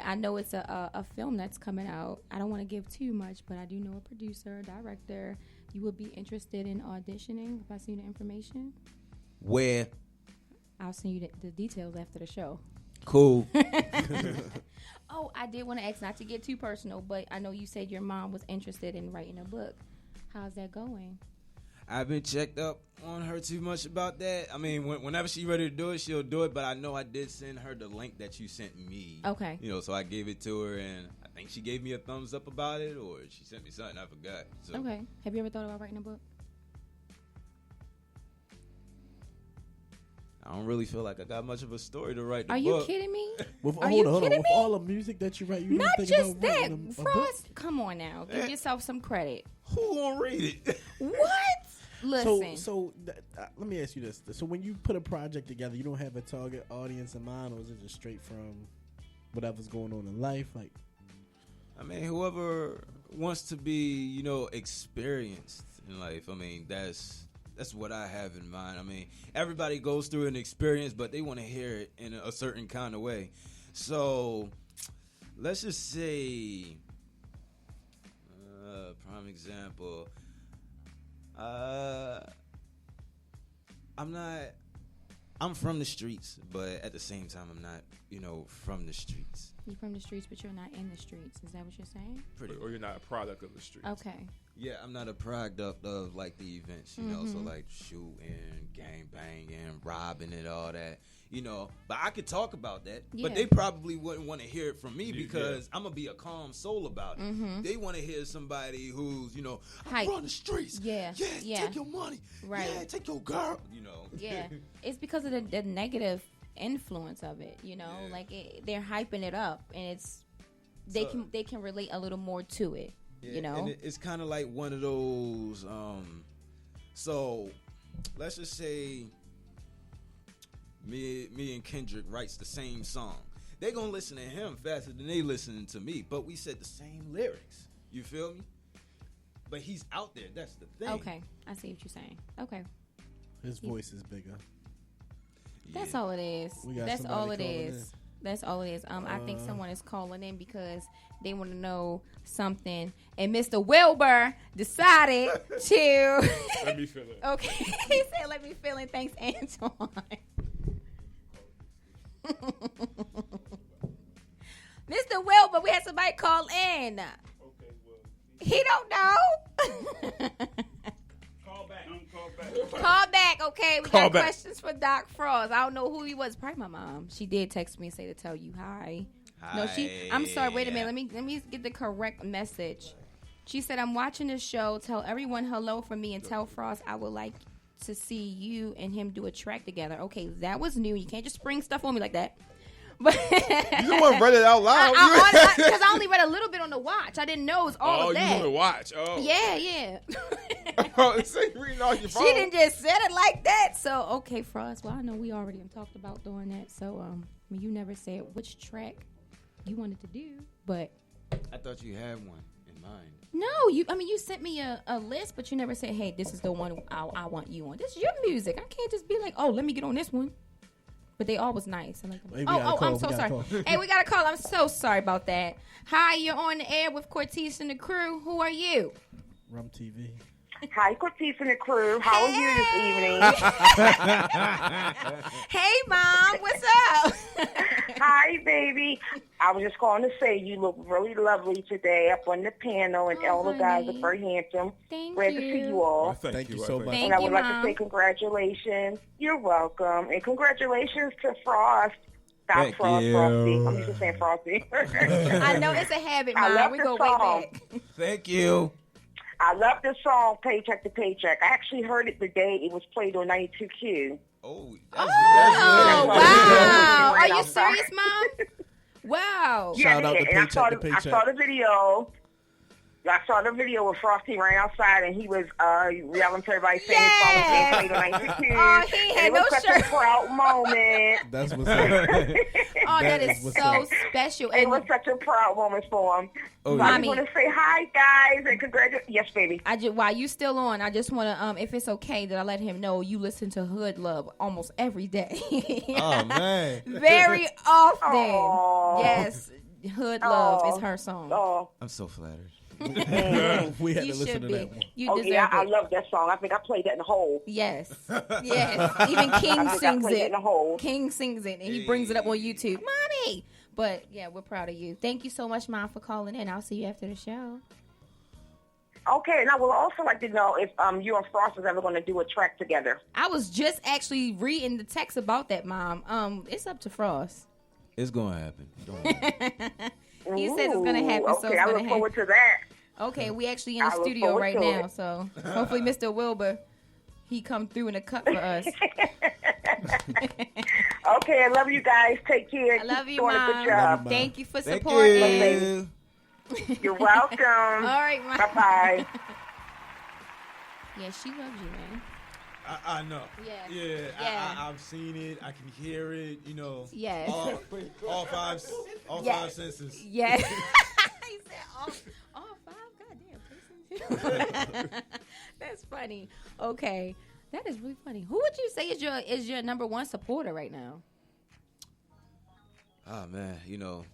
I know it's a film that's coming out. I don't want to give too much, but I do know a producer, director. You would be interested in auditioning if I send you the information? Where? I'll send you the details after the show. Cool. Oh, I did want to ask, not to get too personal, but I know you said your mom was interested in writing a book. How's that going? I haven't checked up on her too much about that. I mean, whenever she's ready to do it, she'll do it. But I know I did send her the link that you sent me. Okay. You know, so I gave it to her, and I think she gave me a thumbs up about it, or she sent me something. I forgot. So. Okay. Have you ever thought about writing a book? I don't really feel like I got much of a story to write the Are book. you kidding me? Hold Are you on. kidding With me? all the music that you write, you Not didn't think just about that. writing a book? Frost, come on now. Give yourself some credit. Who gonna read it? What? Listen. Let me ask you this. So when you put a project together, you don't have a target audience in mind, or is it just straight from whatever's going on in life? Like, I mean, whoever wants to be, you know, experienced in life. I mean, that's what I have in mind. I mean, everybody goes through an experience, but they want to hear it in a certain kind of way. So, let's just say, prime example. I'm from the streets, but at the same time, I'm not, you know, from the streets. You're from the streets, but you're not in the streets. Is that what you're saying? Or you're not a product of the streets. Okay. Yeah, I'm not a product of like the events, you know, so like shooting, gang banging, robbing and all that, you know. But I could talk about that, Yeah. but they probably wouldn't want to hear it from me Yeah. because I'm gonna be a calm soul about it. They want to hear somebody who's, you know, Hype. run the streets. Yeah. Take your money. Right. Yeah, take your girl. You know. Yeah. It's because of the negative influence of it, you know. Yeah. Like they're hyping it up, and they can relate a little more to it. Yeah, You know. and it's kind of like one of those. So let's just say me and Kendrick writes the same song. They gonna listen to him faster than they listening to me, but we said the same lyrics. You feel me? But he's out there. That's the thing. Okay, I see what you're saying. Okay. his voice is bigger. That's all it is. That's all it is. In. That's all it is. I think someone is calling in because they want to know something, and Mr. Wilbur decided to. Let me feel it. Okay, he said, "Let me feel it." Thanks, Antoine. Mr. Wilbur, we had somebody call in. Okay, well. He don't know. Call back. Call back, okay? We Call got back. questions for Doc Frost. I don't know who he was. Probably my mom. She did text me and say to tell you hi. No, I'm sorry. Wait a minute. Let me get the correct message. She said, "I'm watching this show. Tell everyone hello from me and tell Frost I would like to see you and him do a track together." Okay, that was new. You can't just spring stuff on me like that. But You don't want to read it out loud. because I only read a little bit on the watch. I didn't know it was all of you that. want to watch? Oh, Yeah. Oh, so you reading off your phone? She didn't just said it like that. So, okay, Frost. Well, I know we already talked about doing that. So, you never said which track you wanted to do, but I thought you had one in mind. no, you sent me a list, but you never said, "Hey, this is the one I want you on." This is your music. I can't just be like, "Oh, let me get on this one." But they all was nice. I like them. Hey, we gotta call, I'm so we gotta sorry. call. Hey, we got a call. I'm so sorry about that. Hi, you're on the air with Cortez and the crew. Who are you? Rum TV. Hi, Cortez and the crew. How are you this evening? Hey, Mom. What's up? Hi, baby. I was just calling to say you look really lovely today up on the panel, and all the guys honey. are very handsome. Thank Glad you. to see you all. Thank you so much. Thank And I would you, like Mom. to say congratulations. You're welcome. And congratulations to Frost. Doc Thank Frost, you. Frosty. I'm used to saying Frosty. I know it's a habit, I Mom. love We the go way song. back. Thank you. I love the song Paycheck to Paycheck. I actually heard it the day it was played on 92Q. Oh, Oh, good. wow. Right Are you outside. serious, Mom? Wow. Shout out to and I saw Paycheck to I Paycheck. saw the video. I saw the video where Frosty ran outside and he was yelling to everybody saying his song was being played on 92Q. Oh, he And had it was no such shirt. a proud moment. That's what's up. Oh, that That is is what's so up. special. It And was such a proud moment for him. Oh, So I yeah. just want to say hi, guys, and congratulations. Yes, baby. while you still on, I just want to, if it's okay, that I let him know you listen to Hood Love almost every day. Oh, man. Very often. Aw. Yes, Hood Love Aw. is her song. Oh, I'm so flattered. We had You to listen should to be. that one. You oh deserve yeah, I it. love that song. I think I played that in the hole. Yes. Yes. Even King I think I sings played that it. in the hole. King sings it, and he brings it up on YouTube. Mommy! But, yeah, we're proud of you. Thank you so much, Mom, for calling in. I'll see you after the show. Okay, and I would also like to know if you and Frost is ever going to do a track together. I was just actually reading the text about that, Mom. It's up to Frost. It's going to happen. Don't worry. He says it's going to happen, Ooh, so okay, it's I going look to forward happen. to that. Okay, we actually in the I look studio forward right to now, it. so hopefully Mr. Wilbur, he come through in a cup for us. Okay, I love you guys. Take care. I love Keep you, doing a Mom. good job. Mom. Thank you for Thank supporting. you. You're welcome. All right, Mom. Bye-bye. Yeah, she loves you, man. I know. Yeah. Yeah. Yeah. I've seen it. I can hear it. You know. Yes. All five Yes. five senses. Yes. He said all five. Goddamn. That's funny. Okay. That is really funny. Who would you say is your number one supporter right now? Oh, man. You know,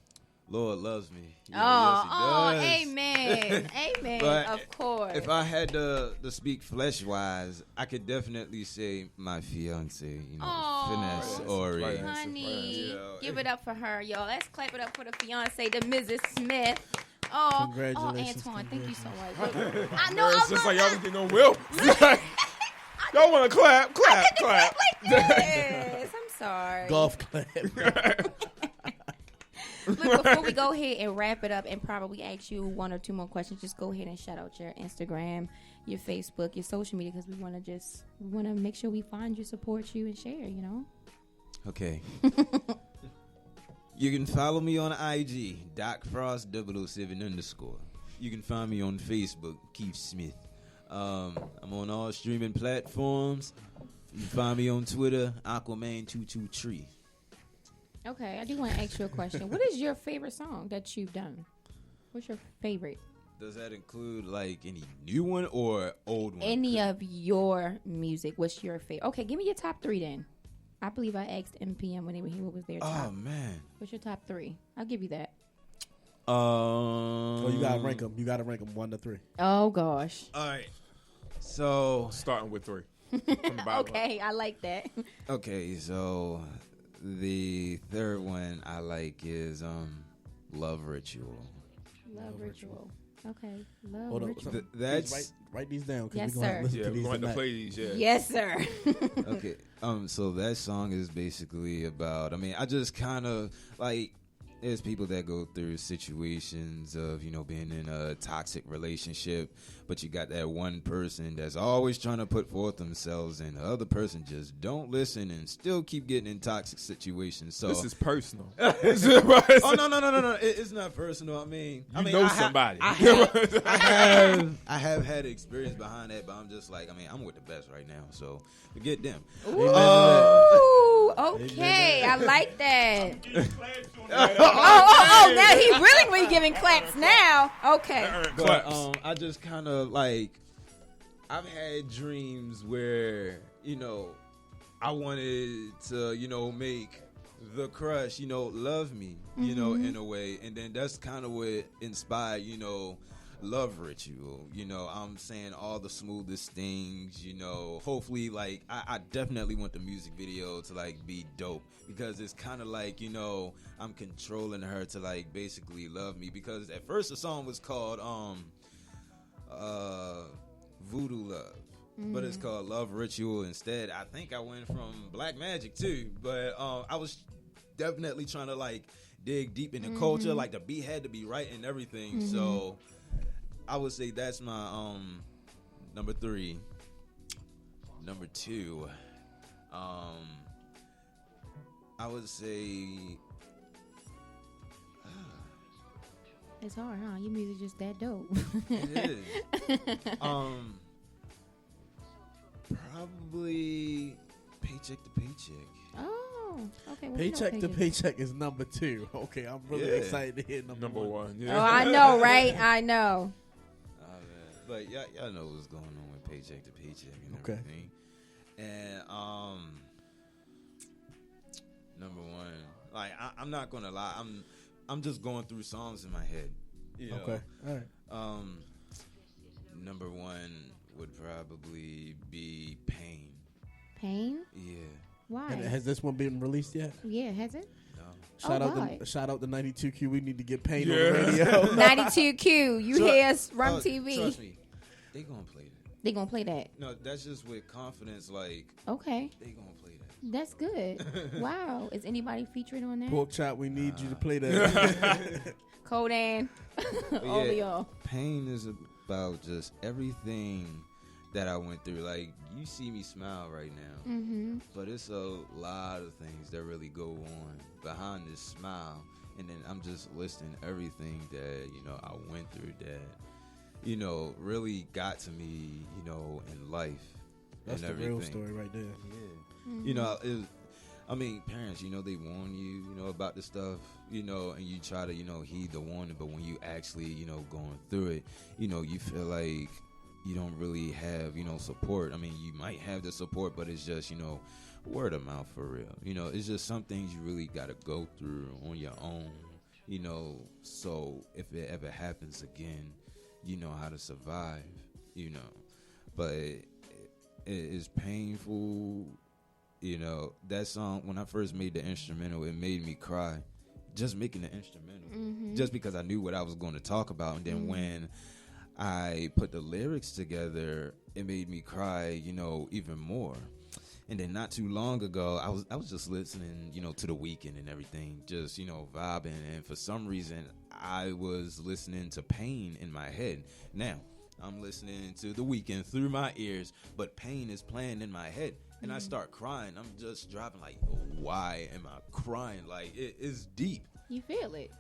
Lord loves me. You know, Oh, yes, he does. amen. Amen. But of course. If I had to speak flesh-wise, I could definitely say my fiance, you know, Aw. Finesse Ori. Right. Honey, You know, give it up for her, y'all. Let's clap it up for the fiance, the Mrs. Smith. Oh, Congratulations, Antoine, thank you so much. I know. It's just like y'all was getting on Will. Y'all want to clap? Clap. Yes, I'm sorry. Golf clap. Look, before we go ahead and wrap it up and probably ask you one or two more questions, just go ahead and shout out your Instagram, your Facebook, your social media, because we want to make sure we find you, support you, and share. You know. Okay. You can follow me on IG, DocFrost007_. You can find me on Facebook, Keith Smith. I'm on all streaming platforms. You can find me on Twitter, Aquaman223. Okay, I do want to ask you a question. What is your favorite song that you've done? What's your favorite? Does that include like any new one or old one? Any of your music? What's your favorite? Okay, give me your top three then. I believe I asked MPM when he was their top. Oh man. What's your top 3? I'll give you that. Oh, you gotta rank them. You gotta rank them 1 to 3. Oh gosh. All right. So Starting with 3. From the bottom up. Okay, I like that. okay, so the third one I like is Love Ritual. Love Ritual. Okay. Love Hold on. Ritual. That's Write these down. 'Cause Yes, we're gonna sir. listen Yeah, to we're these going to tonight. play these. Yeah. Yes, sir. okay. So that song is basically about. I mean, I just kind of like. There's people that go through situations of, being in a toxic relationship, but you got that one person that's always trying to put forth themselves, and the other person just don't listen and still keep getting in toxic situations. So This is personal. oh no! It's not personal. I mean, somebody. I have had experience behind that, but I'm just like, I'm with the best right now, so forget them. Ooh, okay. I like that. Oh, now he really be giving claps now. Okay. But I just kind of like, I've had dreams where, I wanted to, make the crush, love me, in a way. And then that's kind of what inspired, Love Ritual. I'm saying all the smoothest things, hopefully, like, I definitely want the music video to, like, be dope, because it's kind of like, I'm controlling her to, like, basically love me, because at first the song was called Voodoo Love, but it's called Love Ritual instead. I think I went from Black Magic too, but I was definitely trying to, like, dig deep in the culture, like the beat had to be right and everything. So I would say that's my number 3. Number 2, I would say It's hard, huh? Your music just that dope. it is. Probably Paycheck to Paycheck. Oh, okay. Well, Paycheck to Paycheck is number 2. Okay, I'm really excited to hear number 1. Yeah. Oh, I know, right? I know. But y'all know what's going on with Paycheck to Paycheck and Okay. everything. And number 1, like I'm not gonna lie, I'm just going through songs in my head. Okay, all right. Number 1 would probably be Pain. Pain? Yeah. Why? And has this one been released yet? Yeah, has it? No. Shout out to 92Q. We need to get Pain on the radio. 92Q. You hear us, Rum TV. Trust me, they gonna play that. They gonna play that. No, that's just with confidence. Like, Okay. they gonna play that. That's good. Wow. Is anybody featuring on that? Pork Chop, we need you to play that. Kodan. All of y'all. Pain is about just everything that I went through. Like, you see me smile right now, but it's a lot of things that really go on behind this smile. And then I'm just listing everything that, I went through that, really got to me, in life. That's and the everything. real story right there. Yeah. Parents, they warn you, about this stuff, and you try to, heed the warning. But when you actually, going through it, you feel like you don't really have, support. I mean, you might have the support, but it's just, word of mouth for real. It's just some things you really got to go through on your own, so if it ever happens again, you know how to survive, But it is painful. That song, when I first made the instrumental, it made me cry. Just making the instrumental. Just because I knew what I was going to talk about. And then when I put the lyrics together, it made me cry, even more. And then not too long ago, I was just listening, to The Weeknd and everything, just, vibing. And for some reason, I was listening to Pain in my head. Now, I'm listening to The Weeknd through my ears, but Pain is playing in my head. And I start crying. I'm just dropping like, why am I crying? Like, it's deep. You feel it.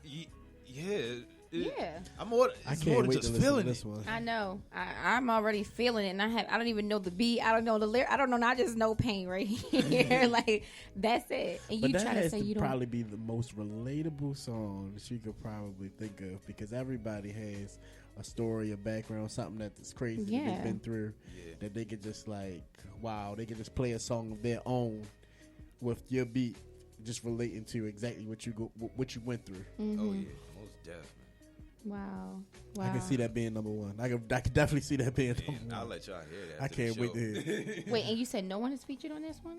Yeah. I'm more. I It's can't more than wait just to listen to feeling this it. one. I know. I'm already feeling it, and I don't even know the beat. I don't know the lyric. I don't know. I just know Pain right here. Like, that's it. And But you that try to has say to you don't. probably be the most relatable song that you could probably think of, because everybody has a story, a background, something that's crazy that Yeah. they've been through, that they could just like, wow, they could just play a song of their own with your beat, just relating to exactly what you went through. Mm-hmm. Oh yeah, most definitely. Wow. I can see that being number one. I can definitely see that being Man, number I'll one. let y'all hear that. I after the can't wait to show. hear it. Wait, and you said no one is featured on this one?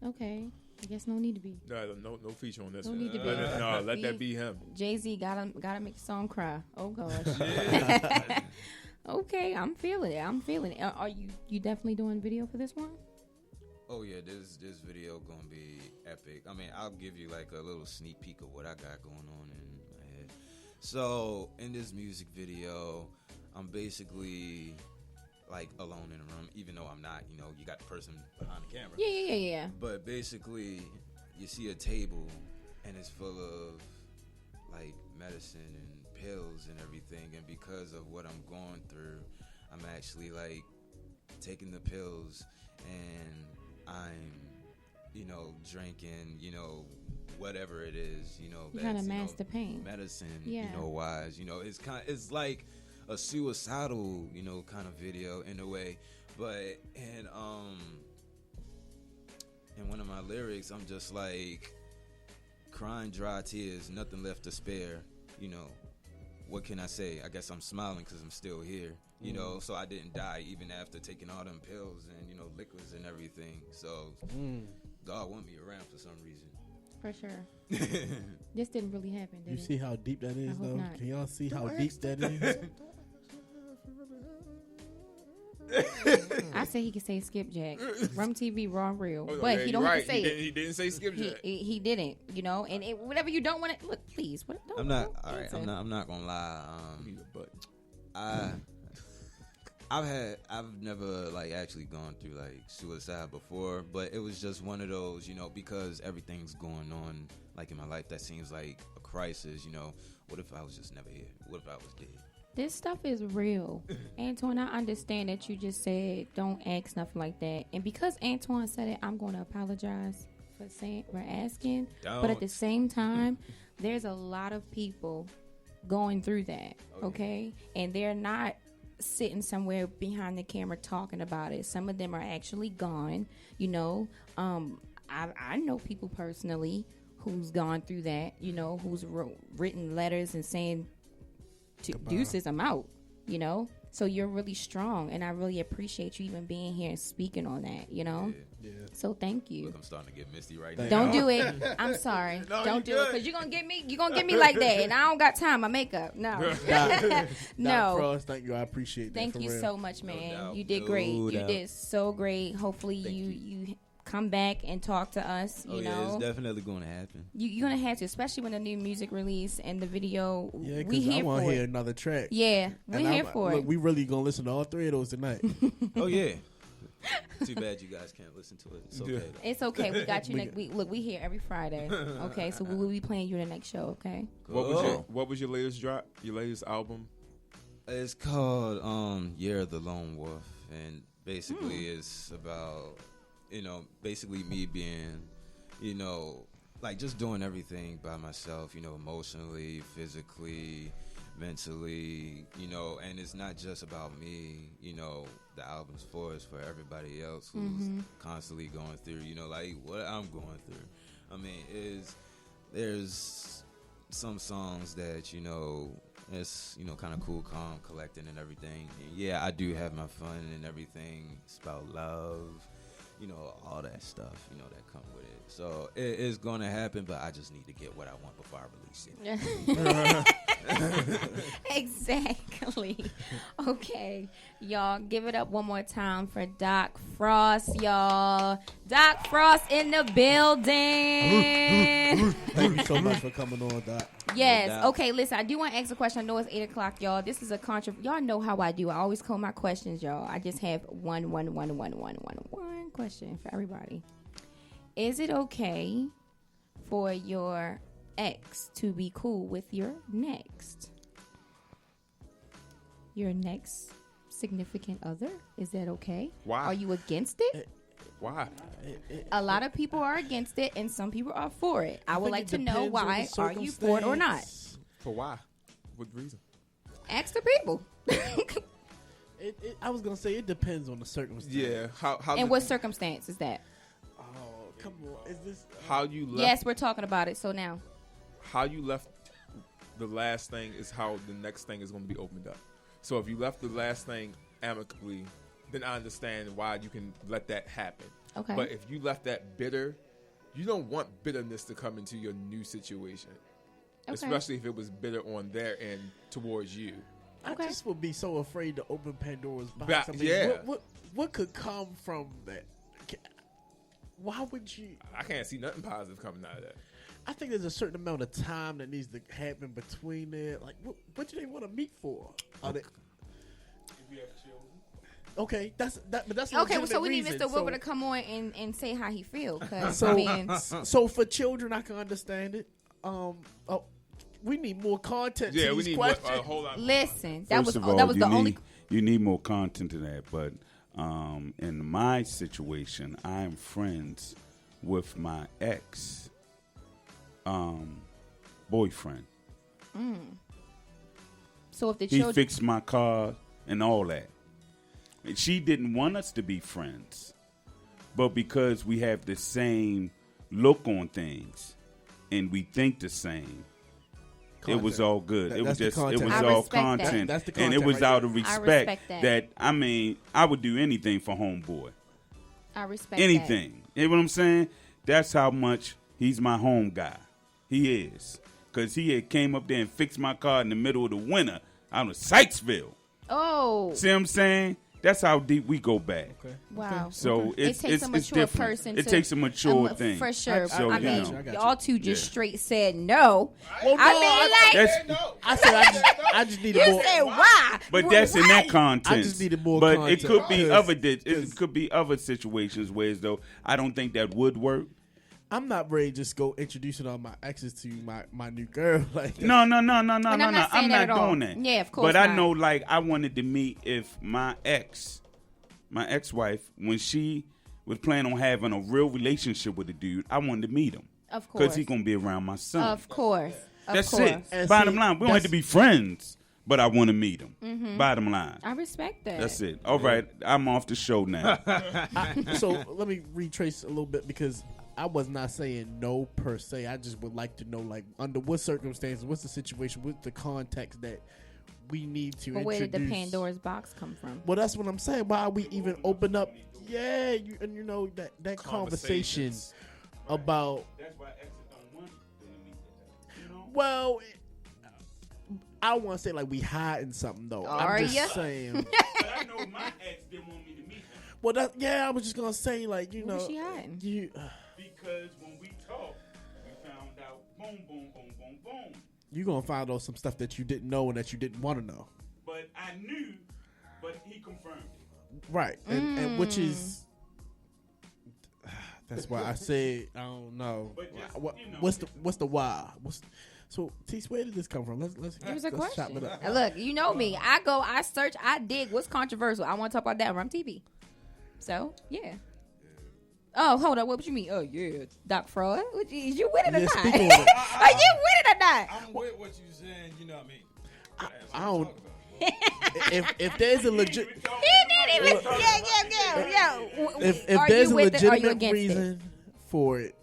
Okay. I guess no need to be. No feature on this No one. need to be. Let that be him. Jay-Z gotta make a song cry. Oh gosh. Okay, I'm feeling it. Are you definitely doing video for this one? Oh yeah, this video gonna be epic. I mean, I'll give you like a little sneak peek of what I got going on in my head. So in this music video, I'm basically like alone in a room, even though I'm not. You know, you got the person behind the camera. Yeah. But basically, you see a table, and it's full of like medicine and pills and everything. And because of what I'm going through, I'm actually like taking the pills, and I'm, drinking, whatever it is, You kind of mask the pain. medicine, Yeah. wise. It's like a suicidal, kind of video in a way. But in one of my lyrics, I'm just like crying dry tears, nothing left to spare. What can I say? I guess I'm smiling because I'm still here. So I didn't die even after taking all them pills and liquids and everything. So God want me around for some reason. For sure. This didn't really happen, did You it? see how deep that is, I hope though? not. Can y'all see how deep that is? I said he could say skipjack. Rum TV raw real. Oh, But yeah, he you're don't have right. to say it. He didn't say skipjack. He didn't, and whatever you don't want to look, please. Don't, I'm not don't all right. answer. I'm not gonna lie. But I've never like actually gone through like suicide before, but it was just one of those, because everything's going on like in my life that seems like a crisis. What if I was just never here? What if I was dead? This stuff is real. Antoine, I understand that you just said don't ask nothing like that. And because Antoine said it, I'm going to apologize for asking. But at the same time, there's a lot of people going through that, okay? And they're not sitting somewhere behind the camera talking about it. Some of them are actually gone, I know people personally who's gone through that, who's written letters and saying, deuces, I'm out, So you're really strong, and I really appreciate you even being here and speaking on that, Yeah. So thank you. Look, I'm starting to get misty right now. Don't do it. I'm sorry. Don't do it because you're gonna get me like that, and I don't got time. My makeup. No. Doc No. Frost, thank you. I appreciate that. Thank for you real. so much, man. doubt. You did No great. You doubt. did so great. Hopefully you come back and talk to us. You Yeah, it's know, definitely going to happen. you're gonna have to, especially when the new music release and the video. Yeah, we because I here want for to hear it. another track. Yeah, we're And here for look, it. we really going to listen to all three of those tonight. Oh, yeah. Too bad you guys can't listen to it. It's okay, Yeah. though. It's okay. We got you next week. Look, we here every Friday. Okay, so we will be playing you in the next show. Okay. What was your latest drop? Your latest album? It's called Year of the Lone Wolf, and basically it's about, basically me being, like just doing everything by myself, emotionally, physically, mentally, and it's not just about me, the album's for it's for everybody else who's constantly going through, like what I'm going through. I mean, there's some songs that, it's, kind of cool, calm, collecting and everything. And yeah, I do have my fun and everything. It's about love, all that stuff, that come with it. So it is going to happen, but I just need to get what I want before I release it. Exactly. Okay, y'all, give it up one more time for Doc Frost, y'all. Doc Frost in the building. Thank you so much for coming on, Doc. Yes. No doubt. Okay, listen, I do want to ask a question. I know it's 8 o'clock, y'all. This is a y'all know how I do. I always call my questions, y'all. I just have one question for everybody. Is it okay for your ex to be cool with your next significant other? Is that okay? Why? Are you against it? Why? A lot of people are against it, and some people are for it. I would like think to it know depends on why. the Are you for it or not? circumstance. For why? What reason? Ask the people. I was gonna say it depends on the circumstance. Yeah. How? And what circumstance is that? Oh, Come on, is this? How you left? Yes, we're talking about it. So now, How you left the last thing is how the next thing is going to be opened up. So if you left the last thing amicably, then I understand why you can let that happen. okay. But if you left that bitter, you don't want bitterness to come into your new situation, Okay. especially if it was bitter on their end towards you. I Okay. just would be so afraid to open Pandora's box. Ba- I mean, yeah. what could come from that? Why would you? I can't see nothing positive coming out of that. I think there's a certain amount of time that needs to happen between it. Like, what do they want to meet for? Are they, okay, but that's a Okay, so legitimate we need reason. Mr. Wilbur to come on and say how he feels. Because So- I mean, So for children, I can understand it. We need more content. Yeah, to we these need questions. a whole lot. listen, that First was of all, that was you the need, only. you need more content to that. But in my situation, I am friends with my ex boyfriend. So if the He children, fixed my car and all that. And she didn't want us to be friends, but because we have the same look on things and we think the same, it was all good. That- It was that's the just it content. was I all respect that. content, That's the and it content was right out there. of I respect. respect that. I mean, I would do anything for homeboy. I respect Anything. You know what I'm saying? That's how much he's my home guy. He is. Because he had came up there and fixed my car in the middle of the winter out of Sykesville. That. Oh, See what I'm saying? That's how deep we go back. wow. So it it's takes it's, a it's mature different. person. It to, takes a mature thing. for sure. So, I you mean, know. I got you. y'all two just Yeah. straight said no. Well, no, I mean, like That's, I said I just needed you more. said why? but that's in that Why? content. I just needed more But content. it could be Because- it could be other situations where as though I don't think that would work. I'm not ready to just go introducing all my exes to my new girl. Like No. And I'm not saying I'm that not at all. doing that. Yeah, of course But I not. know, like, I wanted to meet if my ex-wife, when she was planning on having a real relationship with a dude, I wanted to meet him. Of Because course. he's going to be around my son. Of course. Of That's course. it. And Bottom see, line, we don't have to be friends, but I want to meet him. Mm-hmm. Bottom line. I respect that. That's it. All right, I'm off the show now. So let me retrace a little bit because I was not saying no per se. I just would like to know, like, under what circumstances, what's the situation, what's the context that we need to But where introduce. did the Pandora's box come from? Well, that's what I'm saying. Why we even open up? Yeah, you know that conversation Conversations. about. That's why exes don't want to meet that. You know? Well, I don't want to say like we hiding something though. Are I'm just ya? saying. But I know my ex didn't want me to meet him. Well, I was just gonna say like you What was know. she hiding? You, Because when we talked, we found out boom, boom, boom, boom, boom. you gonna find out some stuff that you didn't know and that you didn't want to know. But I knew, but he confirmed it. Right, and which is that's why I said I don't know. But just, you know, What's the why? So T, where did this come from? Let's It was a let's chop question. it up. And look, you know me. I search, I dig what's controversial. I want to talk about that on Rum TV. So, yeah. Oh, hold up. What you mean? Oh, yeah. Doc Fraud? Is you with it or Yeah, not? speak on it. Are you with it or not? I'm with what you saying. You know what I mean? I don't. If there's a legit. He didn't even. Yeah. If Are there's you a with it or are you legitimate against it? reason for it,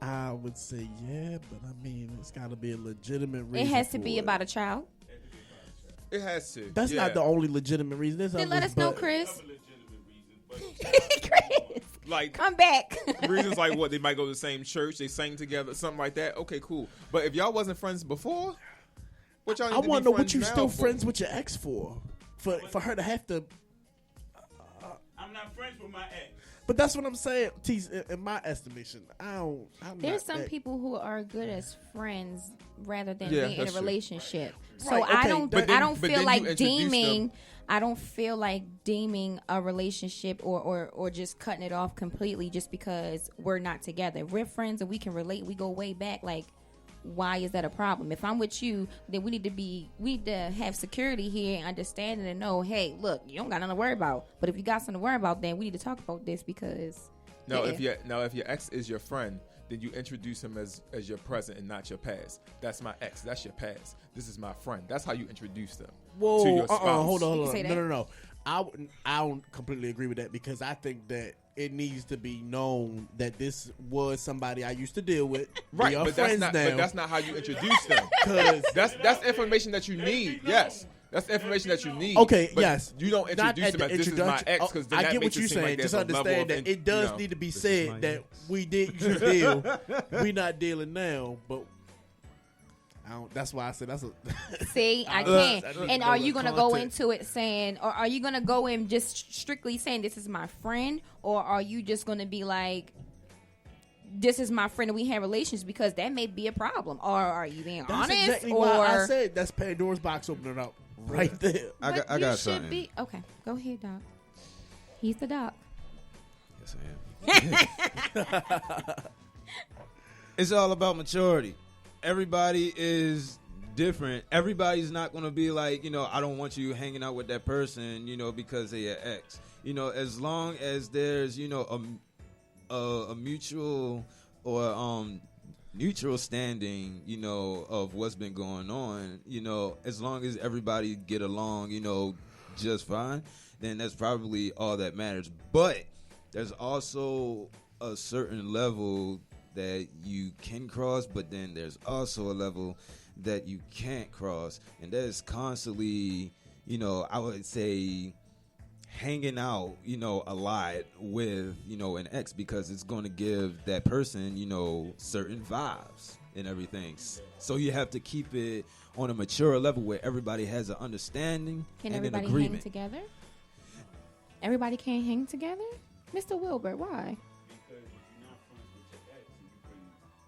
I would say yeah, but I mean it's got to be a legitimate reason. It has to for be it. about a child. It has to. That's yeah. not the only legitimate reason. There's Then let others, us know, but- Chris. legitimate reason, but Chris, Like come back. reasons like what, they might go to the same church, they sang together, something like that. Okay, cool. But if y'all wasn't friends before, what y'all need I to want be to know what friends you now still for? friends with your ex for her to have to. I'm not friends with my ex. But that's what I'm saying. T, in my estimation, I'm There's not some that- people who are good as friends rather than Yeah, being in a that's true. relationship. So Right, I okay, don't. but then- I don't but feel then like you introduce deeming. them. I don't feel like deeming a relationship or just cutting it off completely just because we're not together. We're friends and we can relate. We go way back. Like, why is that a problem? If I'm with you, then we need to have security here and understanding and know, hey, look, you don't got nothing to worry about. But if you got something to worry about, then we need to talk about this because. Now, yeah. if your ex is your friend, then you introduce him as your present and not your past. That's my ex. That's your past. This is my friend. That's how you introduce them Whoa, to your spouse. hold You on. can say No, that. no, no. I don't completely agree with that because I think that it needs to be known that this was somebody I used to deal with. Right, We are but friends that's not how you introduce them. Because That's information that you need. Yes. That's the information that you need. Okay, but yes. You don't Not introduce at them the as this is my introduction. ex because I get what you're saying. Just understand that it does need to be said that we did used to deal. We not dealing now, but I don't. That's why I said that's a. See, I can't. And are you going to go into it saying, or are you going to go in just strictly saying this is my friend, or are you just going to be like, this is my friend and we have relations, because that may be a problem? Or are you being That's honest? exactly or why I said that's Pandora's box opening up right there. I But got you should something. be okay. Go ahead, Doc. He's the doc. Yes, I am. It's all about maturity. Everybody is different. Everybody's not going to be like, I don't want you hanging out with that person, because they're your ex. As long as there's, a mutual or neutral standing, of what's been going on, as long as everybody get along, just fine, then that's probably all that matters. But there's also a certain level that you can cross, but then there's also a level that you can't cross, and that is constantly, I would say, hanging out, a lot with, an ex, because it's going to give that person, certain vibes and everything. So you have to keep it on a mature level where everybody has an understanding Can and an everybody agreement. hang together? Everybody can't hang together? Mr. Wilbert, why? Because if you're not friends with your ex and you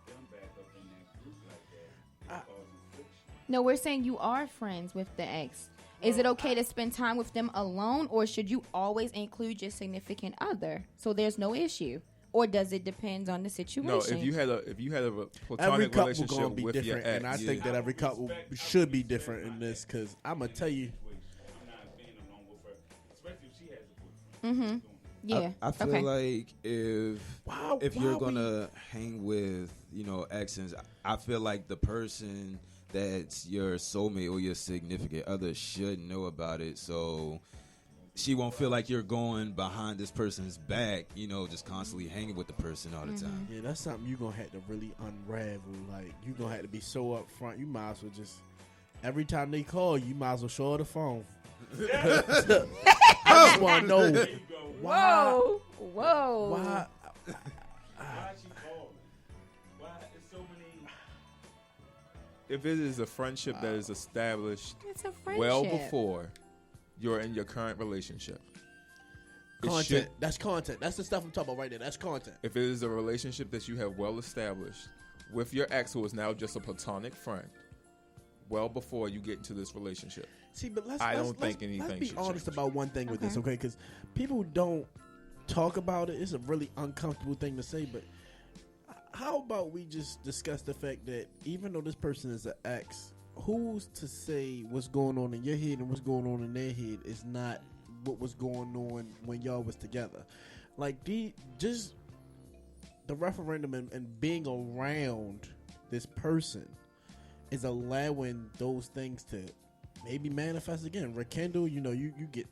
bring them back up in that group like that, it causes friction. No, we're saying you are friends with the ex. Is it okay to spend time with them alone, or should you always include your significant other so there's no issue? Or does it depend on the situation? No, if you had a Every platonic couple relationship gonna be with your different, ex, and I think that every couple should be different in this because I'm gonna tell you. I'm not being alone with her, especially if she has a boyfriend. Yeah. I feel okay. like if you're gonna hang with exes, I feel like the person that's your soulmate or your significant other should know about it, so she won't feel like you're going behind this person's back, just constantly hanging with the person all the time. Yeah, that's something you're gonna have to really unravel. Like you're gonna have to be so upfront. You might as well just every time they call, you might as well show her the phone. I just want to know why. Whoa. Why? Why is she calling? Why is so many? if it is a friendship that is established It's a friendship. well before you're in your current relationship, it Content. should- That's content. That's the stuff I'm talking about right there. That's content. if it is a relationship that you have well established with your ex, who is now just a platonic friend, well before you get into this relationship. See, but I don't think anything Let's be should honest change. about one thing with this, Okay. okay? Because people don't talk about it. It's a really uncomfortable thing to say, but how about we just discuss the fact that even though this person is an ex, who's to say what's going on in your head and what's going on in their head is not what was going on when y'all was together? Like just the referendum and being around this person is allowing those things to maybe manifest again, rekindle. You know, you get.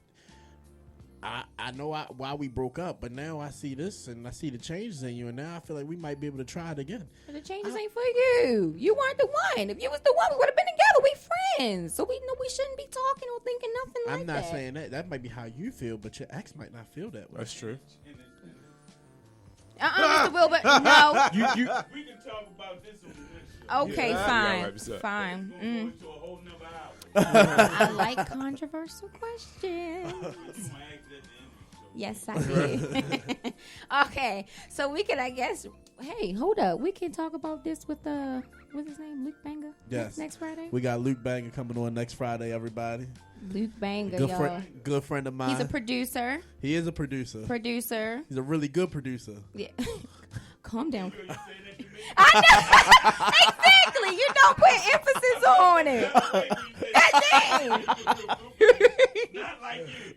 I know why we broke up, but now I see this and I see the changes in you, and now I feel like we might be able to try it again. But the changes ain't for you. You weren't the one. If you was the one, we would have been together. We friends. So we know we shouldn't be talking or thinking nothing like I'm that. not saying that. That might be how you feel, but your ex might not feel that way. That's true. Mr. Wilbur, no. We can talk about this on the next show. Okay, Yeah, fine. right, so- Fine. We're going into a whole nother hour. I like controversial questions. You might ask that at the end of the show. Yes, I did. Okay, so we can, I guess. Hey, hold up. We can talk about this with what's his name, Luke Banger. Yes. Next Friday. We got Luke Banger coming on next Friday. Everybody, Luke Banger, good y'all. good friend of mine. He's a producer. He is a producer. He's a really good producer. Yeah. Calm down. I know. Exactly. You don't put emphasis on it. God dang. Not like you.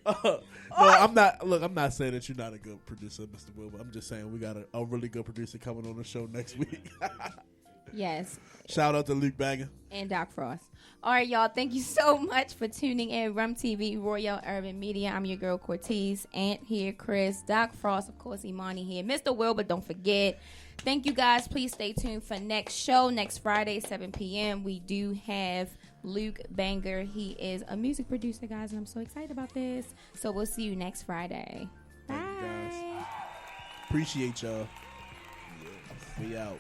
No, I'm not. Look, I'm not saying that you're not a good producer, Mr. Wilbur. I'm just saying we got a really good producer coming on the show next week. Yes. Shout out to Luke Bagger. And Doc Frost. All right, y'all. Thank you so much for tuning in. Rum TV, Royal Urban Media. I'm your girl, Cortez. Ant here, Chris. Doc Frost, of course, Imani here. Mr. Wilbur, don't forget. Thank you, guys. Please stay tuned for next show, next Friday, 7 p.m. We do have Luke Banger. He is a music producer, guys, and I'm so excited about this. So we'll see you next Friday. Bye. Thank you, guys. Appreciate y'all. We out.